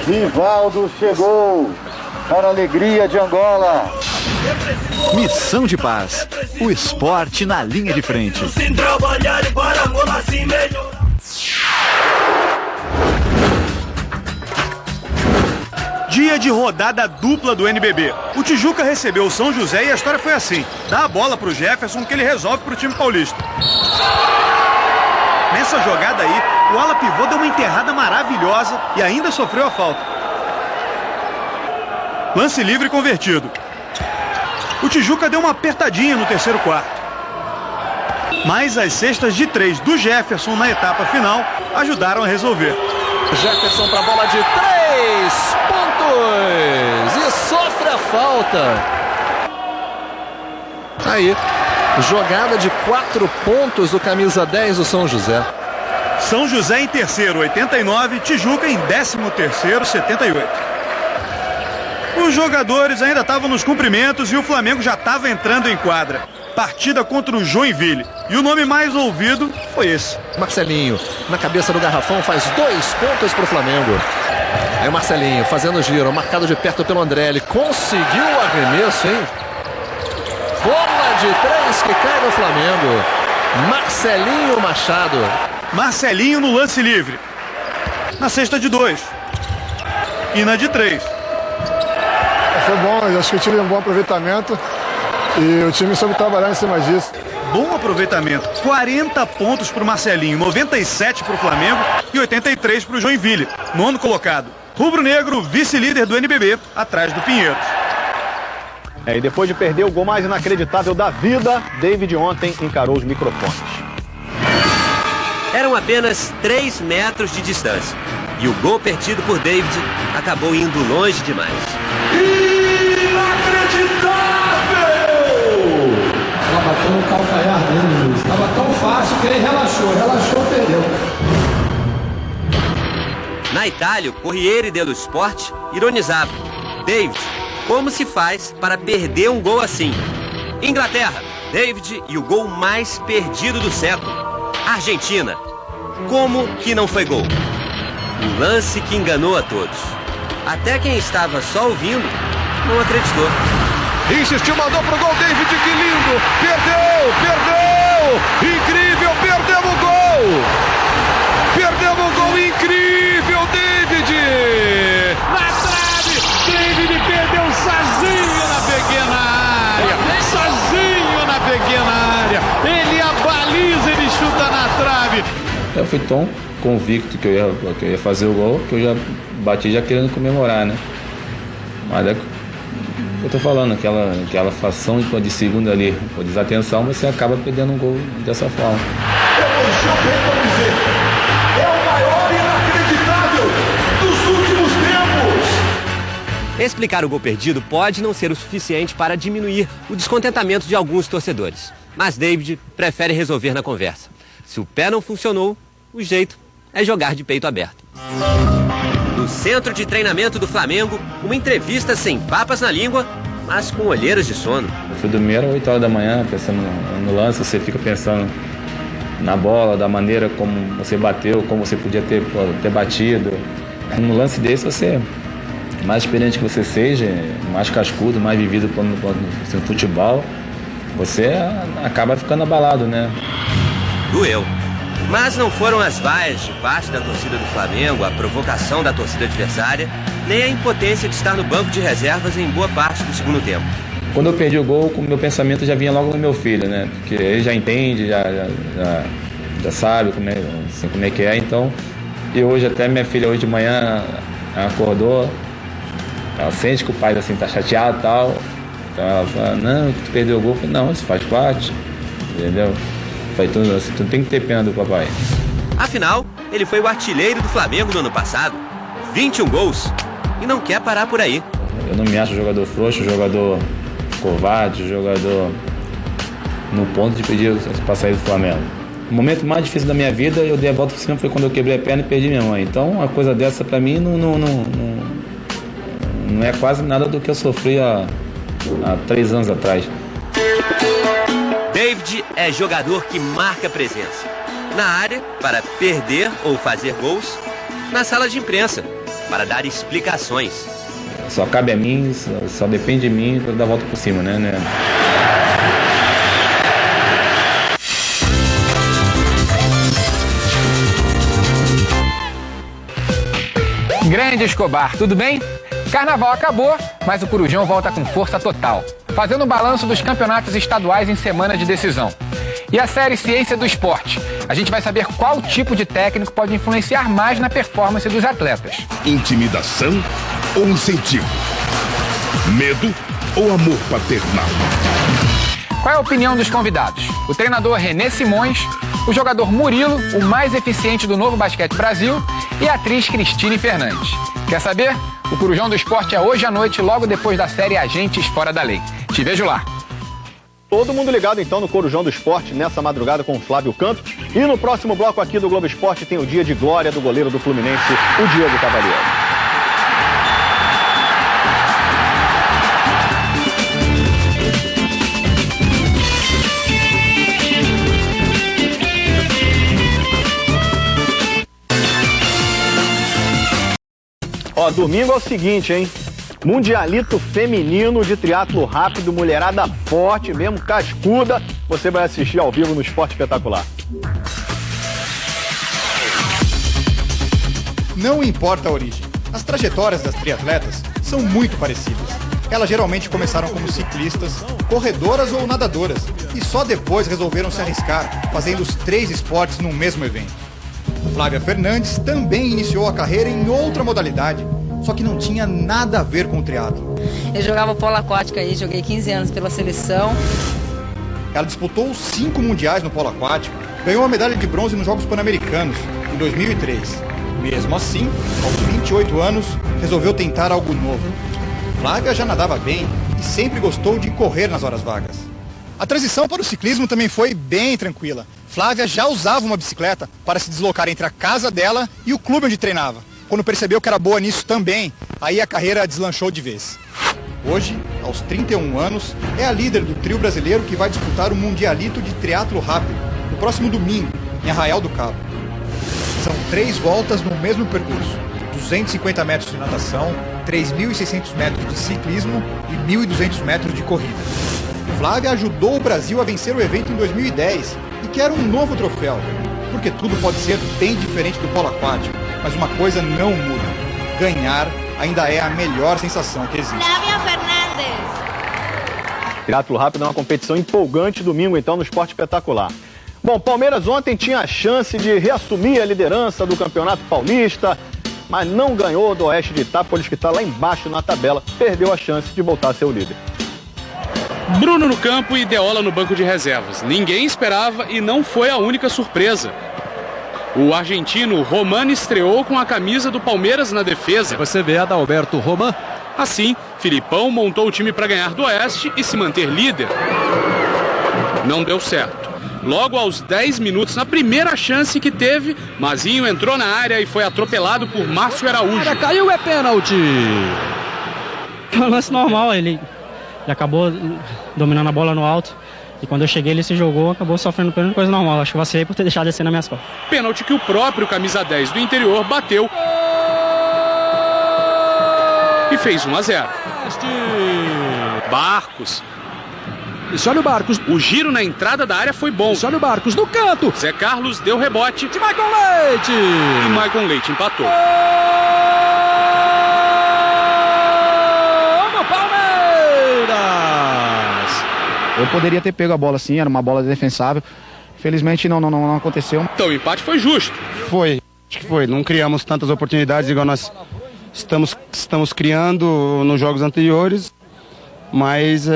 Rivaldo chegou para a alegria de Angola. Missão de paz. O esporte na linha de frente. Dia de rodada dupla do NBB. O Tijuca recebeu o São José e a história foi assim. Dá a bola pro Jefferson que ele resolve pro time paulista. Nessa jogada aí, O ala pivô deu uma enterrada maravilhosa e ainda sofreu a falta. Lance livre convertido. O Tijuca deu uma apertadinha no terceiro quarto. Mas as cestas de 3 do Jefferson na etapa final ajudaram a resolver. Jefferson para a bola de 3 pontos e sofre a falta. Aí, jogada de 4 pontos do camisa 10 do São José. São José em terceiro, 89, Tijuca em 13º, 78. Os jogadores ainda estavam nos cumprimentos e o Flamengo já estava entrando em quadra. Partida contra o Joinville. E o nome mais ouvido foi esse. Marcelinho, na cabeça do garrafão, faz 2 pontos para o Flamengo. Aí o Marcelinho fazendo giro, marcado de perto pelo André. Ele conseguiu o arremesso, hein? Bola de 3 que cai no Flamengo. Marcelinho Machado. Marcelinho no lance livre. Na cesta de 2. E na de 3. Foi bom, eu acho que eu tive um bom aproveitamento. E o time soube trabalhar em cima disso. Bom aproveitamento. 40 pontos para o Marcelinho, 97 para o Flamengo e 83 para o Joinville. 9º colocado. Rubro-Negro, vice-líder do NBB, atrás do Pinheiros. E depois de perder o gol mais inacreditável da vida, David ontem encarou os microfones. Eram apenas 3 metros de distância. E o gol perdido por David acabou indo longe demais. Inacreditável! Ela bateu no calcanhar dele, Luiz. Estava tão fácil que ele relaxou, perdeu. Na Itália, o Corriere dello Sport ironizava. David, como se faz para perder um gol assim? Inglaterra, David e o gol mais perdido do século. Argentina, como que não foi gol? Um lance que enganou a todos. Até quem estava só ouvindo não acreditou. Insistiu, mandou pro gol, David, que lindo! Perdeu! Incrível, perdemos o gol! Incrível, David! Na trave, David perdeu sozinho na pequena área. Ele abaliza, ele chuta na trave. Eu fui tão convicto que eu ia fazer o gol, que eu já bati já querendo comemorar, né? Mas é eu tô falando, aquela fação de segunda ali, por desatenção, você acaba perdendo um gol dessa forma. É o maior inacreditável dos últimos tempos! Explicar o gol perdido pode não ser o suficiente para diminuir o descontentamento de alguns torcedores. Mas David prefere resolver na conversa. Se o pé não funcionou, o jeito é jogar de peito aberto. No centro de treinamento do Flamengo, uma entrevista sem papas na língua, mas com olheiras de sono. Eu fui dormir às 8 horas da manhã, pensando no lance, você fica pensando na bola, da maneira como você bateu, como você podia ter batido. No lance desse, você, mais experiente que você seja, mais cascudo, mais vivido no futebol, você acaba ficando abalado, né? Doeu. Mas não foram as vaias de parte da torcida do Flamengo, a provocação da torcida adversária, nem a impotência de estar no banco de reservas em boa parte do segundo tempo. Quando eu perdi o gol, o meu pensamento já vinha logo no meu filho, né? Porque ele já entende, já sabe como é que é. Então, e hoje até minha filha hoje de manhã acordou, ela sente que o pai assim, tá chateado e tal. Então ela fala, não, tu perdeu o gol. Eu falei, não, isso faz parte, entendeu? Tu não tem que ter pena do papai. Afinal, ele foi o artilheiro do Flamengo no ano passado. 21 gols. E não quer parar por aí. Eu não me acho jogador frouxo, jogador covarde, jogador no ponto de pedir para sair do Flamengo. O momento mais difícil da minha vida, eu dei a volta por cima, foi quando eu quebrei a perna e perdi minha mãe. Então, uma coisa dessa para mim não é quase nada do que eu sofri há 3 anos atrás. David é jogador que marca presença. Na área, para perder ou fazer gols. Na sala de imprensa, para dar explicações. Só cabe a mim, só depende de mim para dar a volta por cima, né? Grande Escobar, tudo bem? Carnaval acabou, mas o Corujão volta com força total, fazendo um balanço dos campeonatos estaduais em semana de decisão. E a série Ciência do Esporte, A gente vai saber qual tipo de técnico pode influenciar mais na performance dos atletas. Intimidação ou incentivo? Medo ou amor paternal? Qual é a opinião dos convidados? O treinador René Simões, o jogador Murilo, o mais eficiente do Novo Basquete Brasil, e a atriz Cristine Fernandes. Quer saber? O Corujão do Esporte é hoje à noite, logo depois da série Agentes Fora da Lei. Te vejo lá. Todo mundo ligado então no Corujão do Esporte nessa madrugada com o Flávio Campos. E no próximo bloco aqui do Globo Esporte tem o dia de glória do goleiro do Fluminense, o Diego Cavalieri. Ó, domingo é o seguinte, hein? Mundialito feminino de triatlo rápido, mulherada forte, mesmo cascuda. Você vai assistir ao vivo no Esporte Espetacular. Não importa a origem, as trajetórias das triatletas são muito parecidas. Elas geralmente começaram como ciclistas, corredoras ou nadadoras e só depois resolveram se arriscar, fazendo os 3 esportes no mesmo evento. Flávia Fernandes também iniciou a carreira em outra modalidade, só que não tinha nada a ver com o triatlo. Eu jogava polo aquático aí, joguei 15 anos pela seleção. Ela disputou 5 mundiais no polo aquático, ganhou a medalha de bronze nos Jogos Pan-Americanos, em 2003. Mesmo assim, aos 28 anos, resolveu tentar algo novo. Flávia já nadava bem e sempre gostou de correr nas horas vagas. A transição para o ciclismo também foi bem tranquila. Flávia já usava uma bicicleta para se deslocar entre a casa dela e o clube onde treinava. Quando percebeu que era boa nisso também, aí a carreira deslanchou de vez. Hoje, aos 31 anos, é a líder do trio brasileiro que vai disputar o Mundialito de Triatlo Rápido, no próximo domingo, em Arraial do Cabo. São 3 voltas no mesmo percurso, 250 metros de natação, 3.600 metros de ciclismo e 1.200 metros de corrida. Flávia ajudou o Brasil a vencer o evento em 2010 e quer um novo troféu, porque tudo pode ser bem diferente do polo aquático, mas uma coisa não muda: ganhar ainda é a melhor sensação que existe. Flávia Fernandes. Triatlo rápido é uma competição empolgante domingo então no Esporte Espetacular. Bom, Palmeiras ontem tinha a chance de reassumir a liderança do Campeonato Paulista, mas não ganhou do Oeste de Itápolis, que está lá embaixo na tabela, perdeu a chance de voltar a ser o líder. Bruno no campo e Deola no banco de reservas. Ninguém esperava e não foi a única surpresa. O argentino Román estreou com a camisa do Palmeiras na defesa. Você vê Adalberto Román. Assim, Filipão montou o time para ganhar do Oeste e se manter líder. Não deu certo. Logo aos 10 minutos, na primeira chance que teve, Mazinho entrou na área e foi atropelado por Márcio Araújo. Caiu, é pênalti. É um lance normal, ele acabou dominando a bola no alto. E quando eu cheguei, ele se jogou, acabou sofrendo pênalti, coisa normal. Acho que vacilei por ter deixado descer nas minhas costas. Pênalti que o próprio camisa 10 do Interior bateu e fez 1-0. Barcos. Isso, olha o Barcos. O giro na entrada da área foi bom. Isso, olha o Barcos no canto. Zé Carlos deu rebote. De Maicon Leite. E Maicon Leite empatou. Eu poderia ter pego a bola sim, era uma bola defensável. Infelizmente não aconteceu. Então o empate foi justo. Foi, acho que foi. Não criamos tantas oportunidades igual nós estamos criando nos jogos anteriores. Mas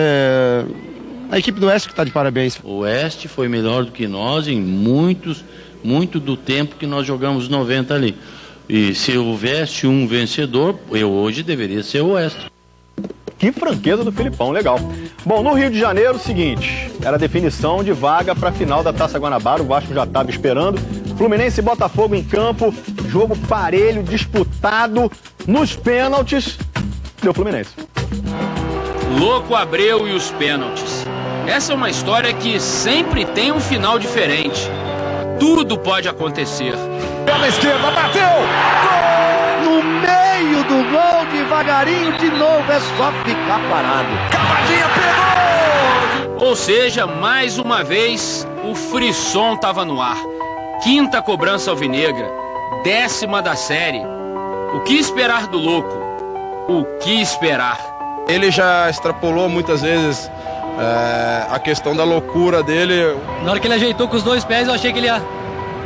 a equipe do Oeste que está de parabéns. O Oeste foi melhor do que nós em muito do tempo que nós jogamos 90 ali. E se houvesse um vencedor, eu hoje deveria ser o Oeste. Que franqueza do Filipão, legal. Bom, no Rio de Janeiro, o seguinte, era a definição de vaga para a final da Taça Guanabara, o Vasco já estava esperando. Fluminense e Botafogo em campo, jogo parelho, disputado, nos pênaltis, deu Fluminense. Louco Abreu e os pênaltis. Essa é uma história que sempre tem um final diferente. Tudo pode acontecer. Pela esquerda, bateu! No meio do gol, devagarinho de novo, é só ficar parado. Cavadinha pegou! Ou seja, mais uma vez, o frisson estava no ar. 5ª cobrança alvinegra, 10ª da série. O que esperar do louco? O que esperar? Ele já extrapolou muitas vezes a questão da loucura dele. Na hora que ele ajeitou com os 2 pés, eu achei que ele ia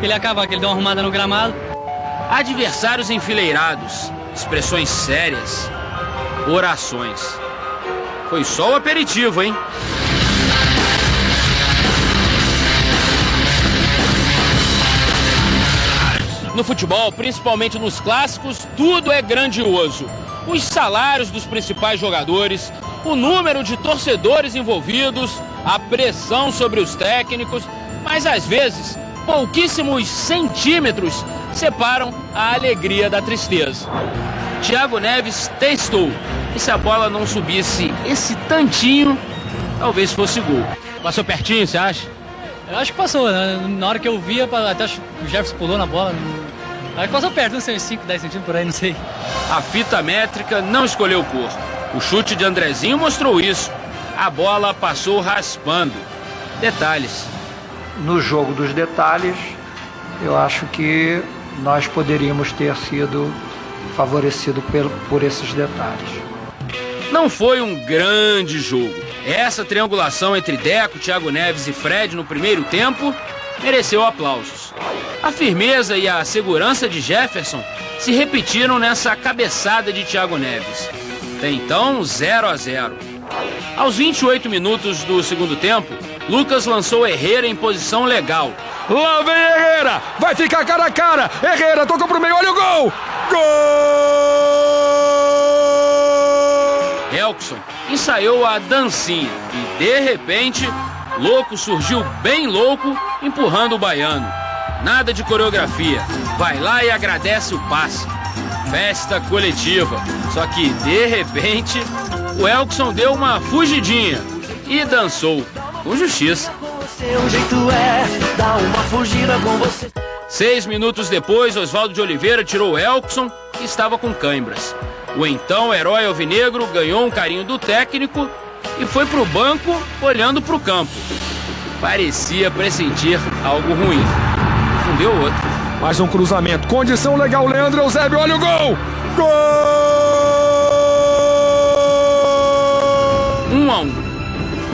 ele acaba, que ele deu uma arrumada no gramado. Adversários enfileirados, expressões sérias, orações. Foi só o aperitivo, hein? No futebol, principalmente nos clássicos, tudo é grandioso. Os salários dos principais jogadores, o número de torcedores envolvidos, a pressão sobre os técnicos, mas às vezes pouquíssimos centímetros separam a alegria da tristeza. Thiago Neves testou, e se a bola não subisse esse tantinho, talvez fosse gol. Passou pertinho, você acha? Eu acho que passou, né? Na hora que eu via, até o Jefferson pulou na bola. Aí passou perto, não sei, 5, 10 centímetros por aí, não sei. A fita métrica não escolheu cor. O chute de Andrezinho mostrou isso. A bola passou raspando. Detalhes. No jogo dos detalhes, eu acho que nós poderíamos ter sido favorecidos por esses detalhes. Não foi um grande jogo. Essa triangulação entre Deco, Thiago Neves e Fred no primeiro tempo mereceu aplausos. A firmeza e a segurança de Jefferson se repetiram nessa cabeçada de Thiago Neves. Até então, 0-0. Aos 28 minutos do segundo tempo, Lucas lançou Herrera em posição legal. Lá vem Herrera, vai ficar cara a cara. Herrera tocou pro meio, olha o gol! Gol! Elkson ensaiou a dancinha e, de repente, Louco surgiu bem louco, empurrando o baiano. Nada de coreografia, vai lá e agradece o passe. Festa coletiva, só que, de repente, o Elkson deu uma fugidinha e dançou, com justiça. 6 minutos depois, Oswaldo de Oliveira tirou o Elkson, que estava com cãibras. O então herói alvinegro ganhou um carinho do técnico e foi pro banco olhando pro campo. Parecia pressentir algo ruim. Não deu outro. Mais um cruzamento, condição legal, Leandro Eusébio, olha o gol! Gol! 1-1.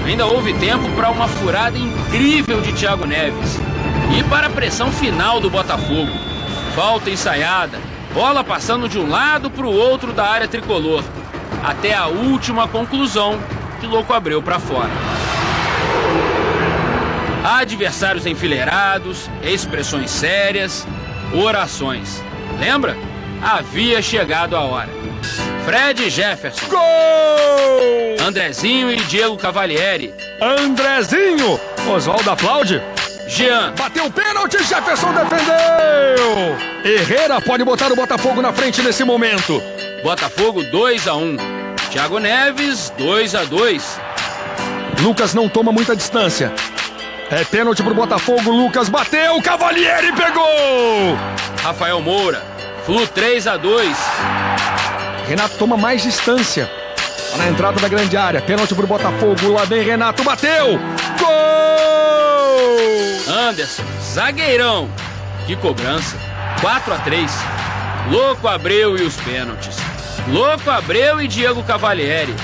Ainda houve tempo para uma furada incrível de Thiago Neves e para a pressão final do Botafogo. Falta ensaiada, bola passando de um lado para o outro da área tricolor, até a última conclusão de Louco Abreu para fora. Adversários enfileirados, expressões sérias, orações. Lembra? Havia chegado a hora. Fred e Jefferson. Gol! Andrezinho e Diego Cavalieri. Andrezinho! Oswaldo aplaude. Jean. Bateu o pênalti, Jefferson defendeu! Herrera pode botar o Botafogo na frente nesse momento. Botafogo 2-1. Thiago Neves 2-2. Lucas não toma muita distância. É pênalti pro Botafogo, Lucas bateu, Cavalieri pegou! Rafael Moura. Flu 3-2. Renato toma mais distância. Na entrada da grande área, pênalti pro Botafogo, lá vem Renato, bateu! Gol! Anderson, zagueirão. Que cobrança. 4-3. Louco Abreu e os pênaltis. Louco Abreu e Diego Cavalieri.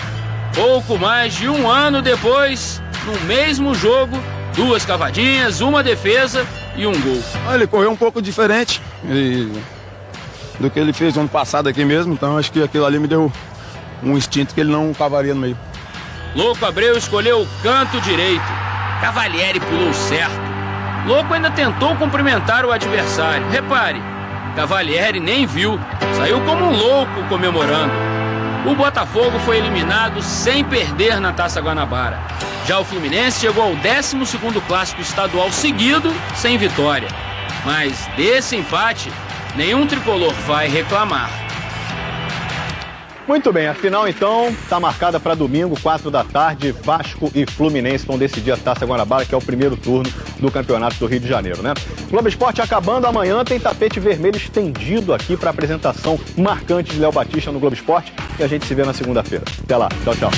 Pouco mais de um ano depois, no mesmo jogo, 2 cavadinhas, uma defesa e um gol. Ele correu um pouco diferente do que ele fez ano passado aqui mesmo, então acho que aquilo ali me deu um instinto que ele não cavaria no meio. Louco Abreu escolheu o canto direito. Cavalieri pulou certo. Louco ainda tentou cumprimentar o adversário. Repare, Cavalieri nem viu, saiu como um louco comemorando. O Botafogo foi eliminado sem perder na Taça Guanabara. Já o Fluminense chegou ao 12º clássico estadual seguido sem vitória. Mas desse empate, nenhum tricolor vai reclamar. Muito bem, a final então está marcada para domingo, 4 da tarde. Vasco e Fluminense vão decidir a Taça Guanabara, que é o primeiro turno do Campeonato do Rio de Janeiro, né? Globo Esporte acabando, amanhã tem tapete vermelho estendido aqui para apresentação marcante de Léo Batista no Globo Esporte. E a gente se vê na segunda-feira. Até lá, tchau, tchau.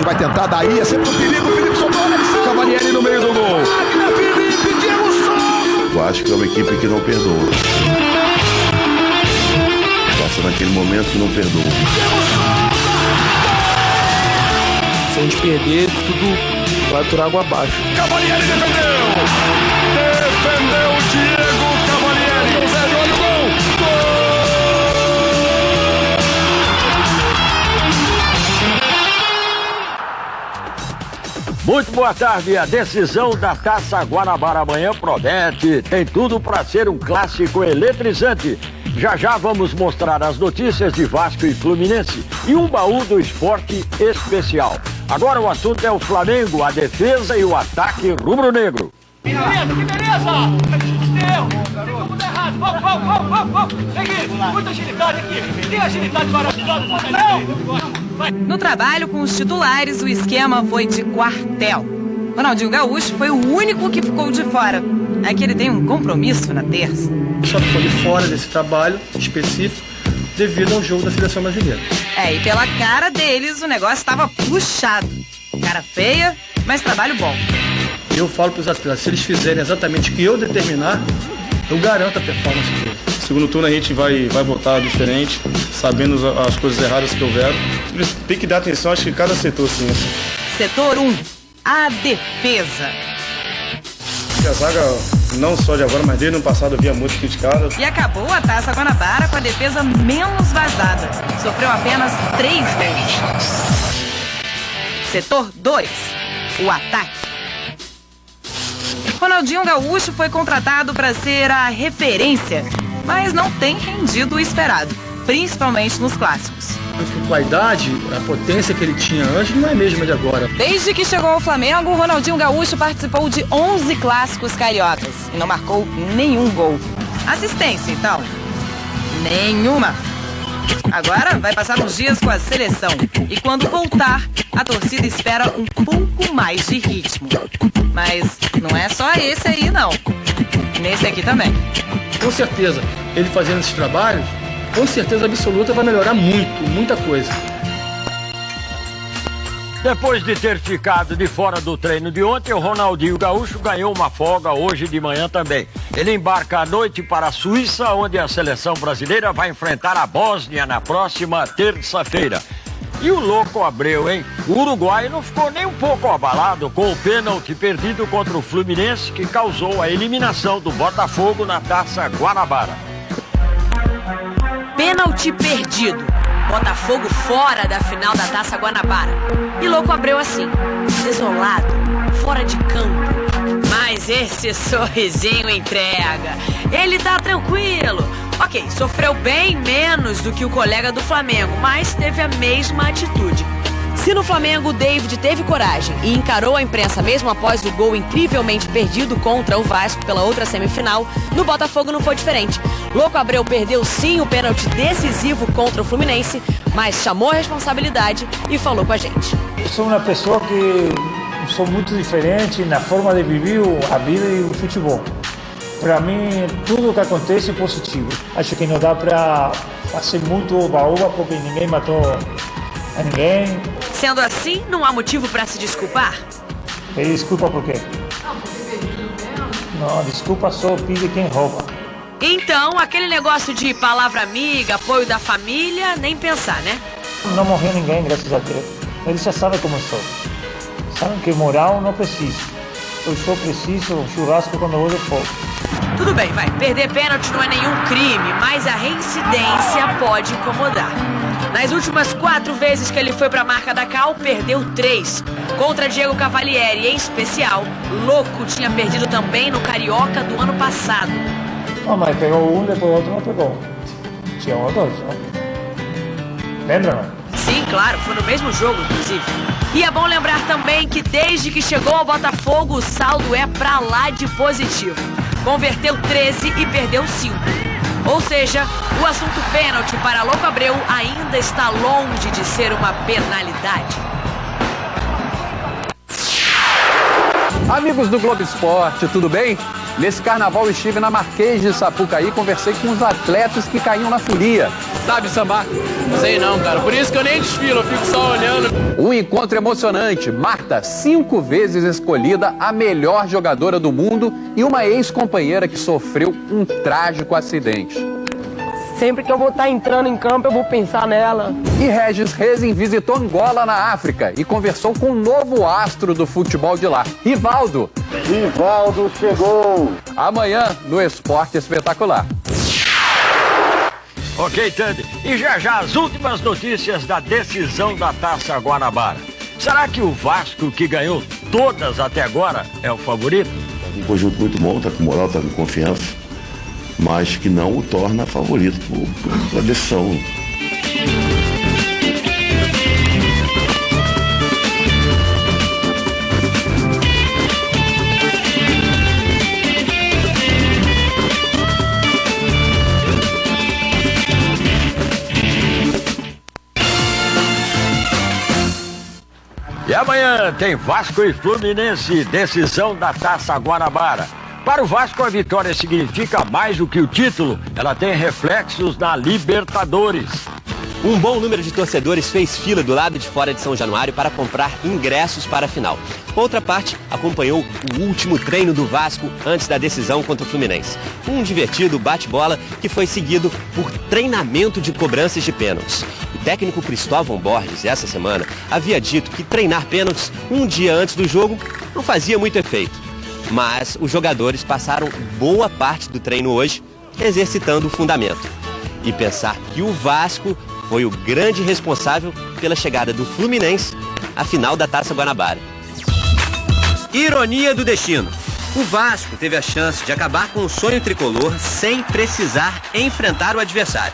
vai tentar, daí é sempre um perigo. Felipe soltou, Alexandre. Cavalieri no meio do gol. Felipe, Diego Souza. Eu acho que é uma equipe que não perdoa. Passa naquele momento que não perdoa. Se a gente perder, tudo vai por água abaixo. Cavalieri defendeu! Defendeu o Diego Cavalieri! Zé, olha o gol! Muito boa tarde. A decisão da Taça Guanabara amanhã promete. Tem tudo para ser um clássico eletrizante. Já vamos mostrar as notícias de Vasco e Fluminense e um baú do esporte especial. Agora o assunto é o Flamengo, a defesa e o ataque rubro-negro. Que beleza! Deu! Como tá errado? Vamos! Vem aqui! Muita agilidade aqui! Tem agilidade maravilhosa! No trabalho com os titulares, o esquema foi de quartel. Ronaldinho Gaúcho foi o único que ficou de fora. É que ele tem um compromisso na terça. Só ficou de fora desse trabalho específico devido ao jogo da seleção brasileira. E pela cara deles o negócio estava puxado. Cara feia, mas trabalho bom. Eu falo para os atletas, se eles fizerem exatamente o que eu determinar, eu garanto a performance deles. Segundo turno a gente vai voltar diferente, sabendo as coisas erradas que houveram. Eles têm que dar atenção, acho que cada setor sim. Setor 1, a defesa. A zaga, não só de agora, mas desde o ano passado eu via muito criticada. E acabou a Taça Guanabara com a defesa menos vazada. Sofreu apenas 3 gols. Setor 2, o ataque. Ronaldinho Gaúcho foi contratado para ser a referência, mas não tem rendido o esperado, principalmente nos clássicos. Com a idade, a potência que ele tinha antes não é a mesma de agora. Desde que chegou ao Flamengo, Ronaldinho Gaúcho participou de 11 clássicos cariocas e não marcou nenhum gol. Assistência, então? Nenhuma. Agora vai passar uns dias com a seleção e quando voltar, a torcida espera um pouco mais de ritmo. Mas não é só esse aí, não. Nesse aqui também. Com certeza, ele fazendo esse trabalho, com certeza absoluta vai melhorar muita coisa. Depois de ter ficado de fora do treino de ontem, o Ronaldinho Gaúcho ganhou uma folga hoje de manhã também. Ele embarca à noite para a Suíça, onde a seleção brasileira vai enfrentar a Bósnia na próxima terça-feira. E o louco Abreu, hein? O uruguaio não ficou nem um pouco abalado com o pênalti perdido contra o Fluminense, que causou a eliminação do Botafogo na Taça Guanabara. Pênalti perdido. Botafogo fora da final da Taça Guanabara. E louco Abreu assim, desolado, fora de campo. Mas esse sorrisinho entrega. Ele tá tranquilo. Ok, sofreu bem menos do que o colega do Flamengo, mas teve a mesma atitude. Se no Flamengo o David teve coragem e encarou a imprensa mesmo após o gol incrivelmente perdido contra o Vasco pela outra semifinal, no Botafogo não foi diferente. Louco Abreu perdeu sim o pênalti decisivo contra o Fluminense, mas chamou a responsabilidade e falou com a gente. Eu sou uma pessoa que sou muito diferente na forma de viver a vida e o futebol. Para mim, tudo que acontece é positivo. Acho que não dá para fazer muito oba-oba porque ninguém matou a ninguém. Sendo assim, não há motivo para se desculpar? Pedir desculpa por quê? Não, desculpa só pede quem rouba. Então, aquele negócio de palavra amiga, apoio da família, nem pensar, né? Não morreu ninguém, graças a Deus. Eles já sabem como eu sou. Sabem que moral não preciso. Eu só preciso churrasco quando eu vou fogo. Tudo bem, vai. Perder pênalti não é nenhum crime, mas a reincidência pode incomodar. Nas últimas 4 vezes que ele foi pra marca da Cal, perdeu 3. Contra Diego Cavalieri, em especial, Louco tinha perdido também no Carioca do ano passado. Mas pegou um, depois o outro não pegou. Tinha um ou dois, não? Lembra, não? Sim, claro, foi no mesmo jogo, inclusive. E é bom lembrar também que desde que chegou ao Botafogo, o saldo é pra lá de positivo. Converteu 13 e perdeu 5. Ou seja, o assunto pênalti para Louco Abreu ainda está longe de ser uma penalidade. Amigos do Globo Esporte, tudo bem? Nesse carnaval estive na Marquês de Sapucaí e conversei com os atletas que caíam na folia. Sabe, Samar, Sei não, cara. Por isso que eu nem desfilo, eu fico só olhando. Um encontro emocionante. Marta, 5 vezes escolhida a melhor jogadora do mundo e uma ex-companheira que sofreu um trágico acidente. Sempre que eu vou estar entrando em campo, eu vou pensar nela. E Regis Rezin visitou Angola na África e conversou com o novo astro do futebol de lá, Rivaldo. Rivaldo chegou. Amanhã no Esporte Espetacular. Ok, Tandy. E já as últimas notícias da decisão da Taça Guanabara. Será que o Vasco, que ganhou todas até agora, é o favorito? Um conjunto muito bom, tá com moral, tá com confiança, mas que não o torna favorito por decisão. E amanhã tem Vasco e Fluminense, decisão da Taça Guanabara. Para o Vasco, a vitória significa mais do que o título. Ela tem reflexos na Libertadores. Um bom número de torcedores fez fila do lado de fora de São Januário para comprar ingressos para a final. Outra parte acompanhou o último treino do Vasco antes da decisão contra o Fluminense. Um divertido bate-bola que foi seguido por treinamento de cobranças de pênaltis. O técnico Cristóvão Borges, essa semana, havia dito que treinar pênaltis um dia antes do jogo não fazia muito efeito. Mas os jogadores passaram boa parte do treino hoje exercitando o fundamento. E pensar que o Vasco foi o grande responsável pela chegada do Fluminense à final da Taça Guanabara. Ironia do destino. O Vasco teve a chance de acabar com o sonho tricolor sem precisar enfrentar o adversário.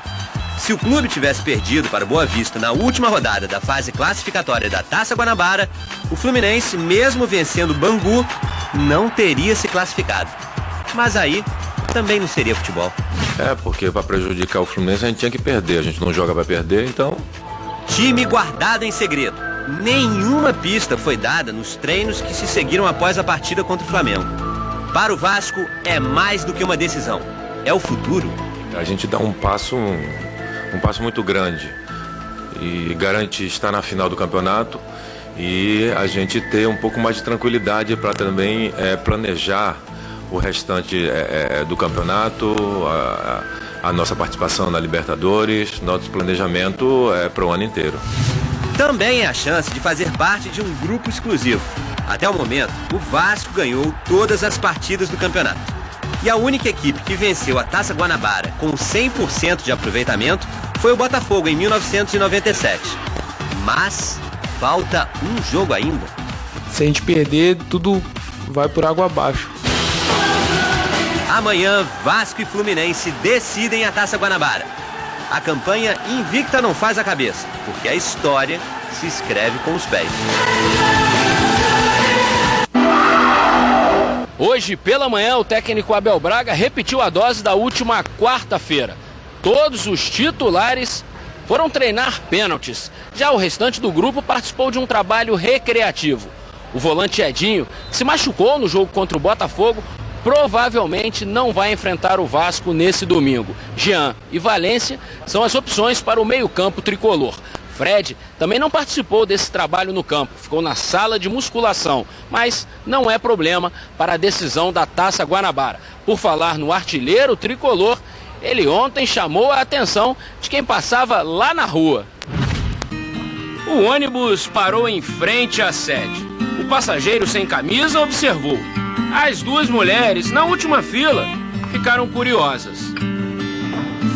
Se o clube tivesse perdido para o Boa Vista na última rodada da fase classificatória da Taça Guanabara, o Fluminense, mesmo vencendo o Bangu, não teria se classificado. Mas aí também não seria futebol. Porque para prejudicar o Fluminense a gente tinha que perder. A gente não joga para perder, então... Time guardado em segredo. Nenhuma pista foi dada nos treinos que se seguiram após a partida contra o Flamengo. Para o Vasco, é mais do que uma decisão. É o futuro. A gente dá um passo muito grande e garante estar na final do campeonato e a gente ter um pouco mais de tranquilidade para também planejar o restante do campeonato, a nossa participação na Libertadores, nosso planejamento para o ano inteiro. Também é a chance de fazer parte de um grupo exclusivo. Até o momento, o Vasco ganhou todas as partidas do campeonato. E a única equipe que venceu a Taça Guanabara com 100% de aproveitamento foi o Botafogo em 1997. Mas falta um jogo ainda. Se a gente perder, tudo vai por água abaixo. Amanhã, Vasco e Fluminense decidem a Taça Guanabara. A campanha invicta não faz a cabeça, porque a história se escreve com os pés. Hoje, pela manhã, o técnico Abel Braga repetiu a dose da última quarta-feira. Todos os titulares foram treinar pênaltis. Já o restante do grupo participou de um trabalho recreativo. O volante Edinho se machucou no jogo contra o Botafogo, provavelmente não vai enfrentar o Vasco nesse domingo. Jean e Valência são as opções para o meio-campo tricolor. Fred também não participou desse trabalho no campo, ficou na sala de musculação, mas não é problema para a decisão da Taça Guanabara. Por falar no artilheiro tricolor, ele ontem chamou a atenção de quem passava lá na rua. O ônibus parou em frente à sede. O passageiro sem camisa observou. As duas mulheres, na última fila, ficaram curiosas.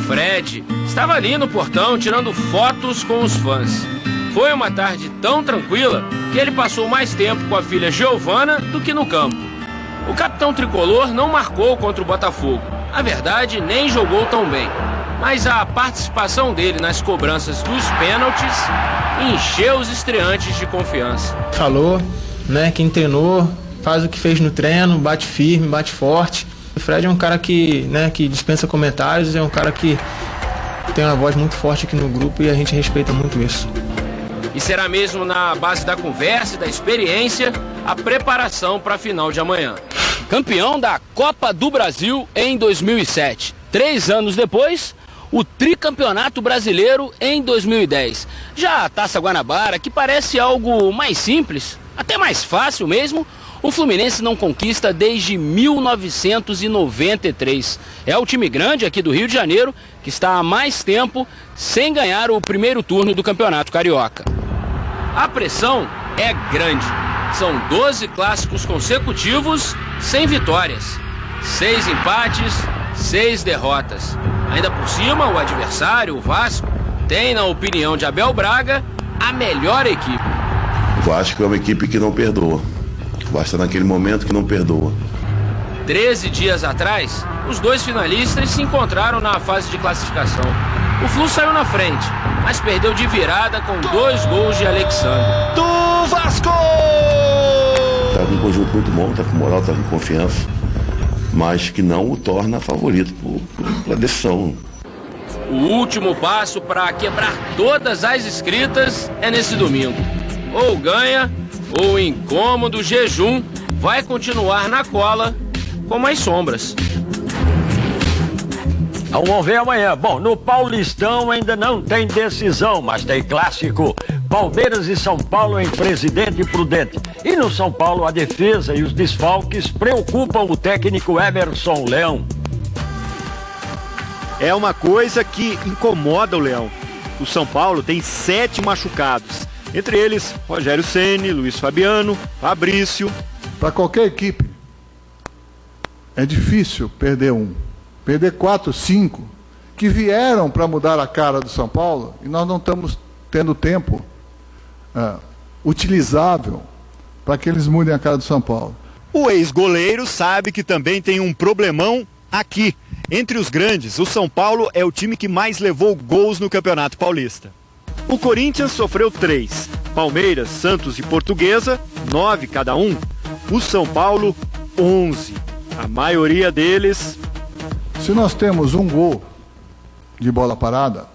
Fred estava ali no portão tirando fotos com os fãs. Foi uma tarde tão tranquila que ele passou mais tempo com a filha Giovana do que no campo. O capitão tricolor não marcou contra o Botafogo. A verdade, nem jogou tão bem. Mas a participação dele nas cobranças dos pênaltis encheu os estreantes de confiança. Falou, né? Quem treinou, faz o que fez no treino, bate firme, bate forte. O Fred é um cara que dispensa comentários, é um cara que tem uma voz muito forte aqui no grupo e a gente respeita muito isso. E será mesmo na base da conversa e da experiência a preparação para a final de amanhã. Campeão da Copa do Brasil em 2007. 3 anos depois, o tricampeonato brasileiro em 2010. Já a Taça Guanabara, que parece algo mais simples, até mais fácil mesmo, o Fluminense não conquista desde 1993. É o time grande aqui do Rio de Janeiro que está há mais tempo sem ganhar o primeiro turno do Campeonato Carioca. A pressão é grande. São 12 clássicos consecutivos sem vitórias, 6 empates, 6 derrotas. Ainda por cima, o adversário, o Vasco, tem, na opinião de Abel Braga, a melhor equipe. O Vasco é uma equipe que não perdoa. Basta naquele momento que não perdoa. 13 dias atrás, os dois finalistas se encontraram na fase de classificação. O Flu saiu na frente, mas perdeu de virada com 2 gols de Alexandre. Do Vasco! Tá com um conjunto muito bom, tá com moral, tá com confiança, mas que não o torna favorito pela decisão. O último passo para quebrar todas as escritas é nesse domingo. Ou ganha, ou o incômodo jejum vai continuar na cola como as sombras. Vamos ver amanhã. Bom, no Paulistão ainda não tem decisão, mas tem clássico. Palmeiras e São Paulo em Presidente Prudente. E no São Paulo a defesa e os desfalques preocupam o técnico Emerson Leão. É uma coisa que incomoda o Leão. O São Paulo tem 7 machucados. Entre eles, Rogério Ceni, Luiz Fabiano, Fabrício. Para qualquer equipe, é difícil perder um. Perder 4, 5, que vieram para mudar a cara do São Paulo, e nós não estamos tendo tempo utilizável para que eles mudem a cara do São Paulo. O ex-goleiro sabe que também tem um problemão aqui. Entre os grandes, o São Paulo é o time que mais levou gols no Campeonato Paulista. O Corinthians sofreu 3, Palmeiras, Santos e Portuguesa, 9 cada um. O São Paulo, 11. A maioria deles... Se nós temos um gol de bola parada,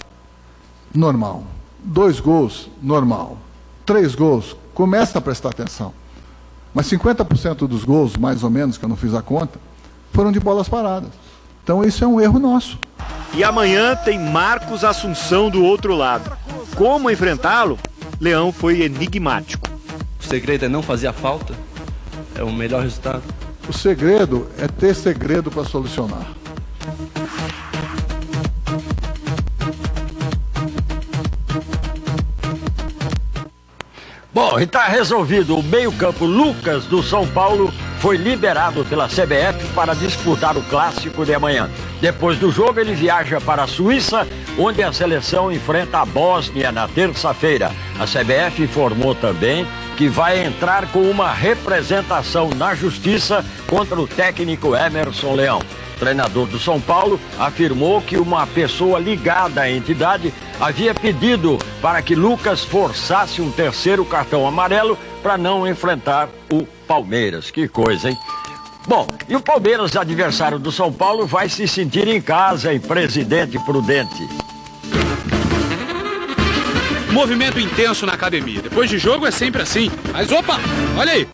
normal. 2 gols, normal. 3 gols, começa a prestar atenção. Mas 50% dos gols, mais ou menos, que eu não fiz a conta, foram de bolas paradas. Então isso é um erro nosso. E amanhã tem Marcos Assunção do outro lado. Como enfrentá-lo? Leão foi enigmático. O segredo é não fazer a falta? É o melhor resultado? O segredo é ter segredo para solucionar. Bom, e está resolvido. O meio-campo Lucas do São Paulo foi liberado pela CBF para disputar o clássico de amanhã. Depois do jogo, ele viaja para a Suíça, onde a seleção enfrenta a Bósnia na terça-feira. A CBF informou também que vai entrar com uma representação na justiça contra o técnico Emerson Leão. O treinador do São Paulo afirmou que uma pessoa ligada à entidade havia pedido para que Lucas forçasse um 3º cartão amarelo para não enfrentar o Palmeiras. Que coisa, hein? Bom, e o Palmeiras, adversário do São Paulo, vai se sentir em casa em Presidente Prudente. Movimento intenso na academia. Depois de jogo é sempre assim. Mas opa, olha aí.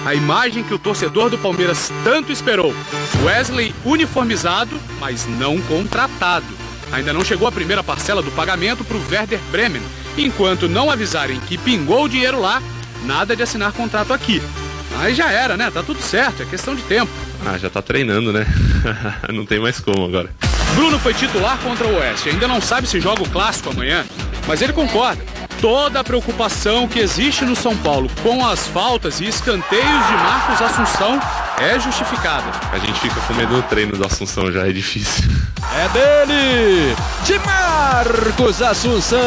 A imagem que o torcedor do Palmeiras tanto esperou. Wesley uniformizado, mas não contratado. Ainda não chegou a primeira parcela do pagamento para o Werder Bremen. Enquanto não avisarem que pingou o dinheiro lá, nada de assinar contrato aqui. Mas já era, né? Tá tudo certo, é questão de tempo. Já tá treinando, né? Não tem mais como agora. Bruno foi titular contra o Oeste. Ainda não sabe se joga o clássico amanhã, mas ele concorda. Toda a preocupação que existe no São Paulo com as faltas e escanteios de Marcos Assunção é justificada. A gente fica com medo do treino do Assunção, já é difícil. É dele, de Marcos Assunção.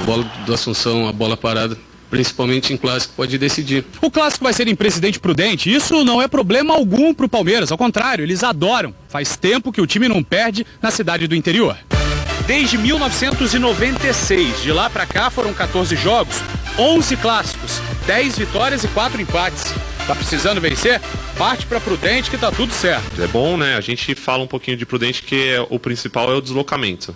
A bola do Assunção, a bola parada, principalmente em clássico, pode decidir. O clássico vai ser em Presidente Prudente. Isso não é problema algum pro Palmeiras. Ao contrário, eles adoram. Faz tempo que o time não perde na cidade do interior. Desde 1996, de lá pra cá foram 14 jogos, 11 clássicos, 10 vitórias e 4 empates. Tá precisando vencer? Parte pra Prudente que tá tudo certo. É bom, né? A gente fala um pouquinho de Prudente, que o principal é o deslocamento.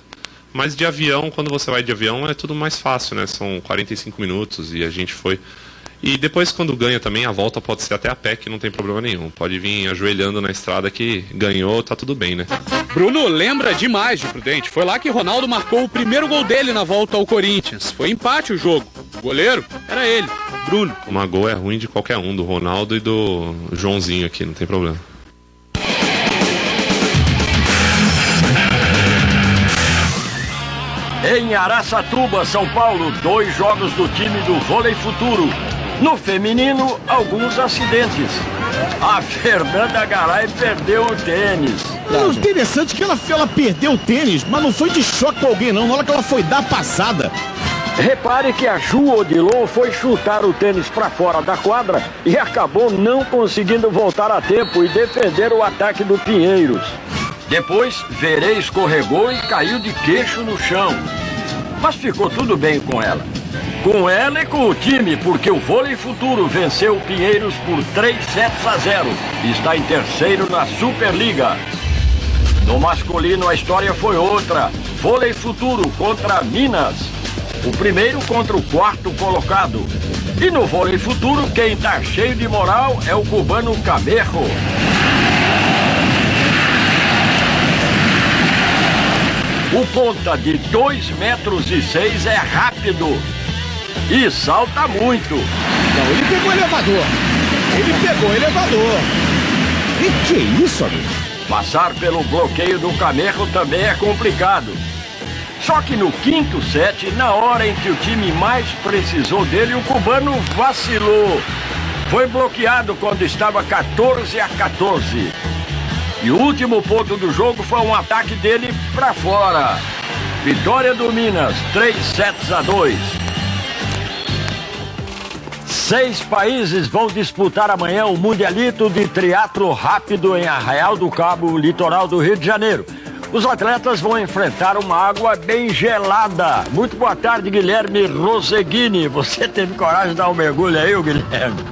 Mas de avião, quando você vai de avião, é tudo mais fácil, né? São 45 minutos e a gente foi E depois, quando ganha também, a volta pode ser até a pé, que não tem problema nenhum. Pode vir ajoelhando na estrada que ganhou, tá tudo bem, né? Bruno lembra demais de Prudente. Foi lá que Ronaldo marcou o primeiro gol dele na volta ao Corinthians. Foi empate o jogo. O goleiro era ele, Bruno. Uma gol é ruim de qualquer um, do Ronaldo e do Joãozinho aqui, não tem problema. Em Araçatuba, São Paulo, 2 jogos do time do Vôlei Futuro. No feminino, alguns acidentes. A Fernanda Garay perdeu o tênis. O interessante é que ela perdeu o tênis, mas não foi de choque com alguém não, na hora que ela foi dar a passada. Repare que a Ju Odilon foi chutar o tênis para fora da quadra e acabou não conseguindo voltar a tempo e defender o ataque do Pinheiros. Depois, Verê escorregou e caiu de queixo no chão. Mas ficou tudo bem com ela. Com ela e com o time, porque o Vôlei Futuro venceu o Pinheiros por 3-0 e está em terceiro na Superliga. No masculino, a história foi outra. Vôlei Futuro contra Minas. O primeiro contra o 4º colocado. E no Vôlei Futuro, quem tá cheio de moral é o cubano Camerro. O ponta de 2,6 metros é rápido e salta muito. Não, ele pegou o elevador. E que isso, amigo? Passar pelo bloqueio do Camerro também é complicado. Só que no 5º set, na hora em que o time mais precisou dele, o cubano vacilou. Foi bloqueado quando estava 14-14. E o último ponto do jogo foi um ataque dele para fora. Vitória do Minas, 3-2. 6 países vão disputar amanhã o Mundialito de Triatlo Rápido em Arraial do Cabo, litoral do Rio de Janeiro. Os atletas vão enfrentar uma água bem gelada. Muito boa tarde, Guilherme Roseguini. Você teve coragem de dar um mergulho aí, Guilherme?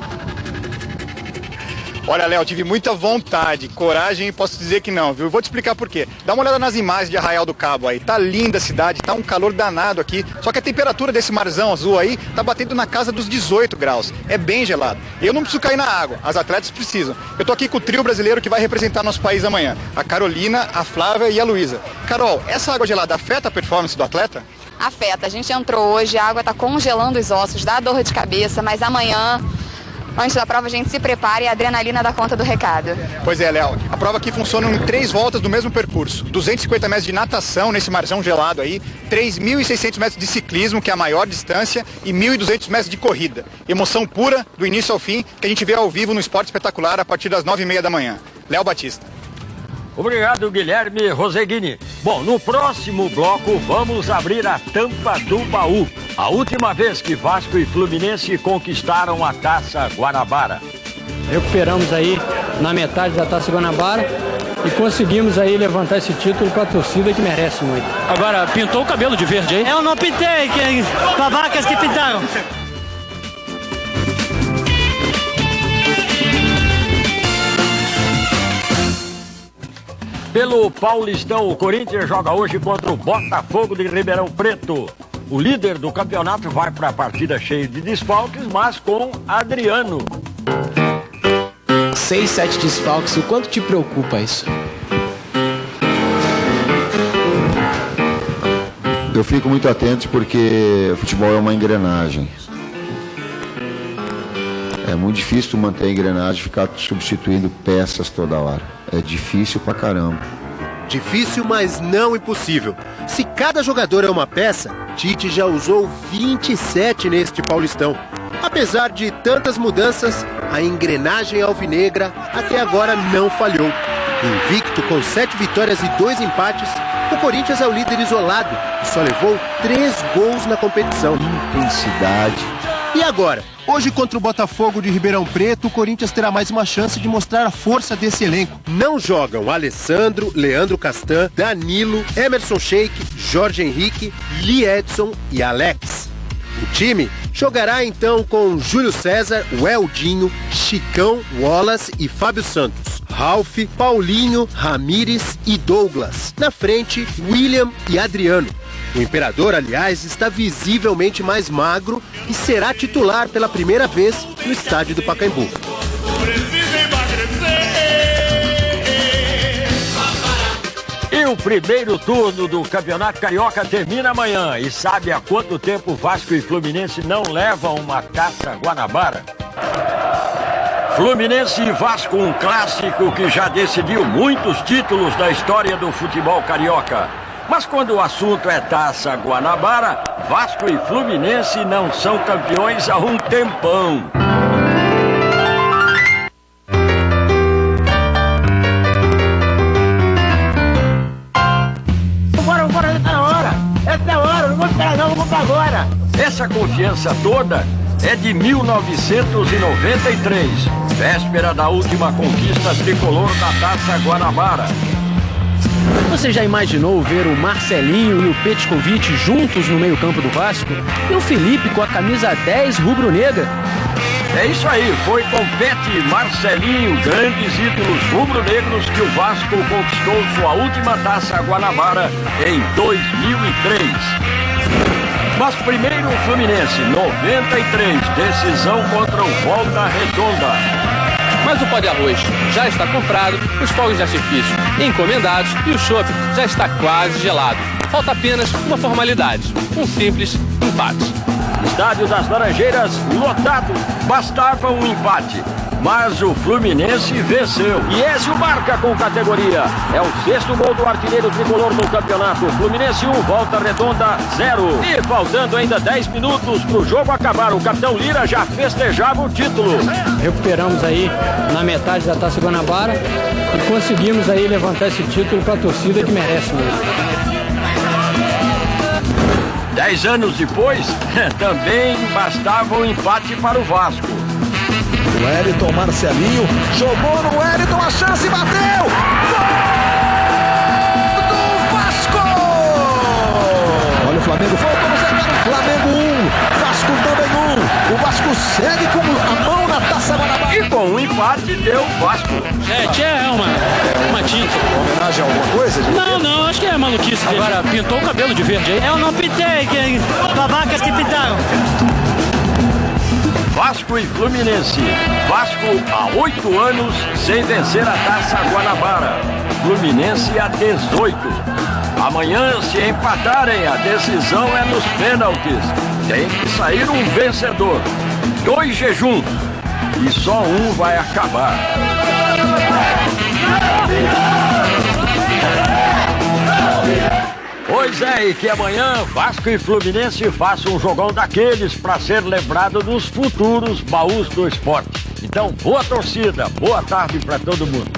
Olha, Léo, tive muita vontade, coragem, posso dizer que não, viu? Vou te explicar por quê. Dá uma olhada nas imagens de Arraial do Cabo aí. Tá linda a cidade, tá um calor danado aqui. Só que a temperatura desse marzão azul aí tá batendo na casa dos 18 graus. É bem gelado. Eu não preciso cair na água, as atletas precisam. Eu tô aqui com o trio brasileiro que vai representar nosso país amanhã. A Carolina, a Flávia e a Luísa. Carol, essa água gelada afeta a performance do atleta? Afeta. A gente entrou hoje, a água tá congelando os ossos, dá dor de cabeça, mas amanhã... Antes da prova a gente se prepara e a adrenalina dá conta do recado. Pois é, Léo. A prova aqui funciona em 3 voltas do mesmo percurso. 250 metros de natação nesse marzão gelado aí, 3.600 metros de ciclismo, que é a maior distância, e 1.200 metros de corrida. Emoção pura, do início ao fim, que a gente vê ao vivo no Esporte Espetacular a partir das 9h30 da manhã. Léo Batista. Obrigado, Guilherme Roseguini. Bom, no próximo bloco vamos abrir a tampa do baú. A última vez que Vasco e Fluminense conquistaram a Taça Guanabara. Recuperamos aí na metade da Taça Guanabara e conseguimos aí levantar esse título para a torcida que merece muito. Agora, pintou o cabelo de verde aí? Eu não pintei, babacas que pintaram. Pelo Paulistão, o Corinthians joga hoje contra o Botafogo de Ribeirão Preto. O líder do campeonato vai para a partida cheio de desfalques, mas com Adriano. 6, 7 desfalques, o quanto te preocupa isso? Eu fico muito atento porque o futebol é uma engrenagem. É muito difícil manter a engrenagem e ficar substituindo peças toda hora. É difícil pra caramba. Difícil, mas não impossível. Se cada jogador é uma peça, Tite já usou 27 neste Paulistão. Apesar de tantas mudanças, a engrenagem alvinegra até agora não falhou. Invicto com 7 vitórias e 2 empates, o Corinthians é o líder isolado e só levou 3 gols na competição. Intensidade. E agora? Hoje contra o Botafogo de Ribeirão Preto, o Corinthians terá mais uma chance de mostrar a força desse elenco. Não jogam Alessandro, Leandro Castan, Danilo, Emerson Sheik, Jorge Henrique, Lee Edson e Alex. O time jogará então com Júlio César, Weldinho, Chicão, Wallace e Fábio Santos, Ralf, Paulinho, Ramires e Douglas. Na frente, William e Adriano. O Imperador, aliás, está visivelmente mais magro e será titular pela primeira vez no estádio do Pacaembu. E o primeiro turno do Campeonato Carioca termina amanhã. E sabe há quanto tempo Vasco e Fluminense não levam uma Taça Guanabara? Fluminense e Vasco, um clássico que já decidiu muitos títulos da história do futebol carioca. Mas quando o assunto é Taça Guanabara, Vasco e Fluminense não são campeões há um tempão. Bora, tá na hora. Essa é a hora, não vou esperar não, vou pra agora. Essa confiança toda é de 1993, véspera da última conquista tricolor da Taça Guanabara. Você já imaginou ver o Marcelinho e o Petkovic juntos no meio-campo do Vasco? E o Felipe com a camisa 10 rubro-negra? É isso aí, foi com Pet e Marcelinho, grandes ídolos rubro-negros, que o Vasco conquistou sua última Taça Guanabara em 2003. Mas primeiro o Fluminense, 93, decisão contra o Volta Redonda. Mas o pó de arroz já está comprado, os fogos de artifício encomendados e o chopp já está quase gelado. Falta apenas uma formalidade, um simples empate. Estádio das Laranjeiras lotado, bastava um empate. Mas o Fluminense venceu. E Ezio marca com categoria. É o 6º gol do artilheiro tricolor no campeonato. Fluminense 1, Volta Redonda 0. E faltando ainda 10 minutos para o jogo acabar, o capitão Lira já festejava o título. Recuperamos aí na metade da Taça Guanabara e conseguimos aí levantar esse título para a torcida que merece mesmo. 10 anos depois, também bastava um empate para o Vasco. O Wellington, Marcelinho, jogou no Wellington, a chance, bateu! Gol do Vasco! Olha o Flamengo, voltou no cercado, Flamengo 1, Vasco também 1. O Vasco segue com a mão na Taça Guanabara. E com um empate deu Vasco. Gente, é uma tinta. Homenagem a alguma coisa? Não, acho que é maluquice. Agora, pintou o cabelo de verde aí? Eu não pintei, babacas que pintaram. Vasco e Fluminense. Vasco há 8 anos sem vencer a Taça Guanabara. Fluminense há 18. Amanhã, se empatarem, a decisão é nos pênaltis. Tem que sair um vencedor. 2 jejuns. E só um vai acabar. Pois é, e que amanhã Vasco e Fluminense façam um jogão daqueles para ser lembrado nos futuros baús do esporte. Então, boa torcida, boa tarde para todo mundo.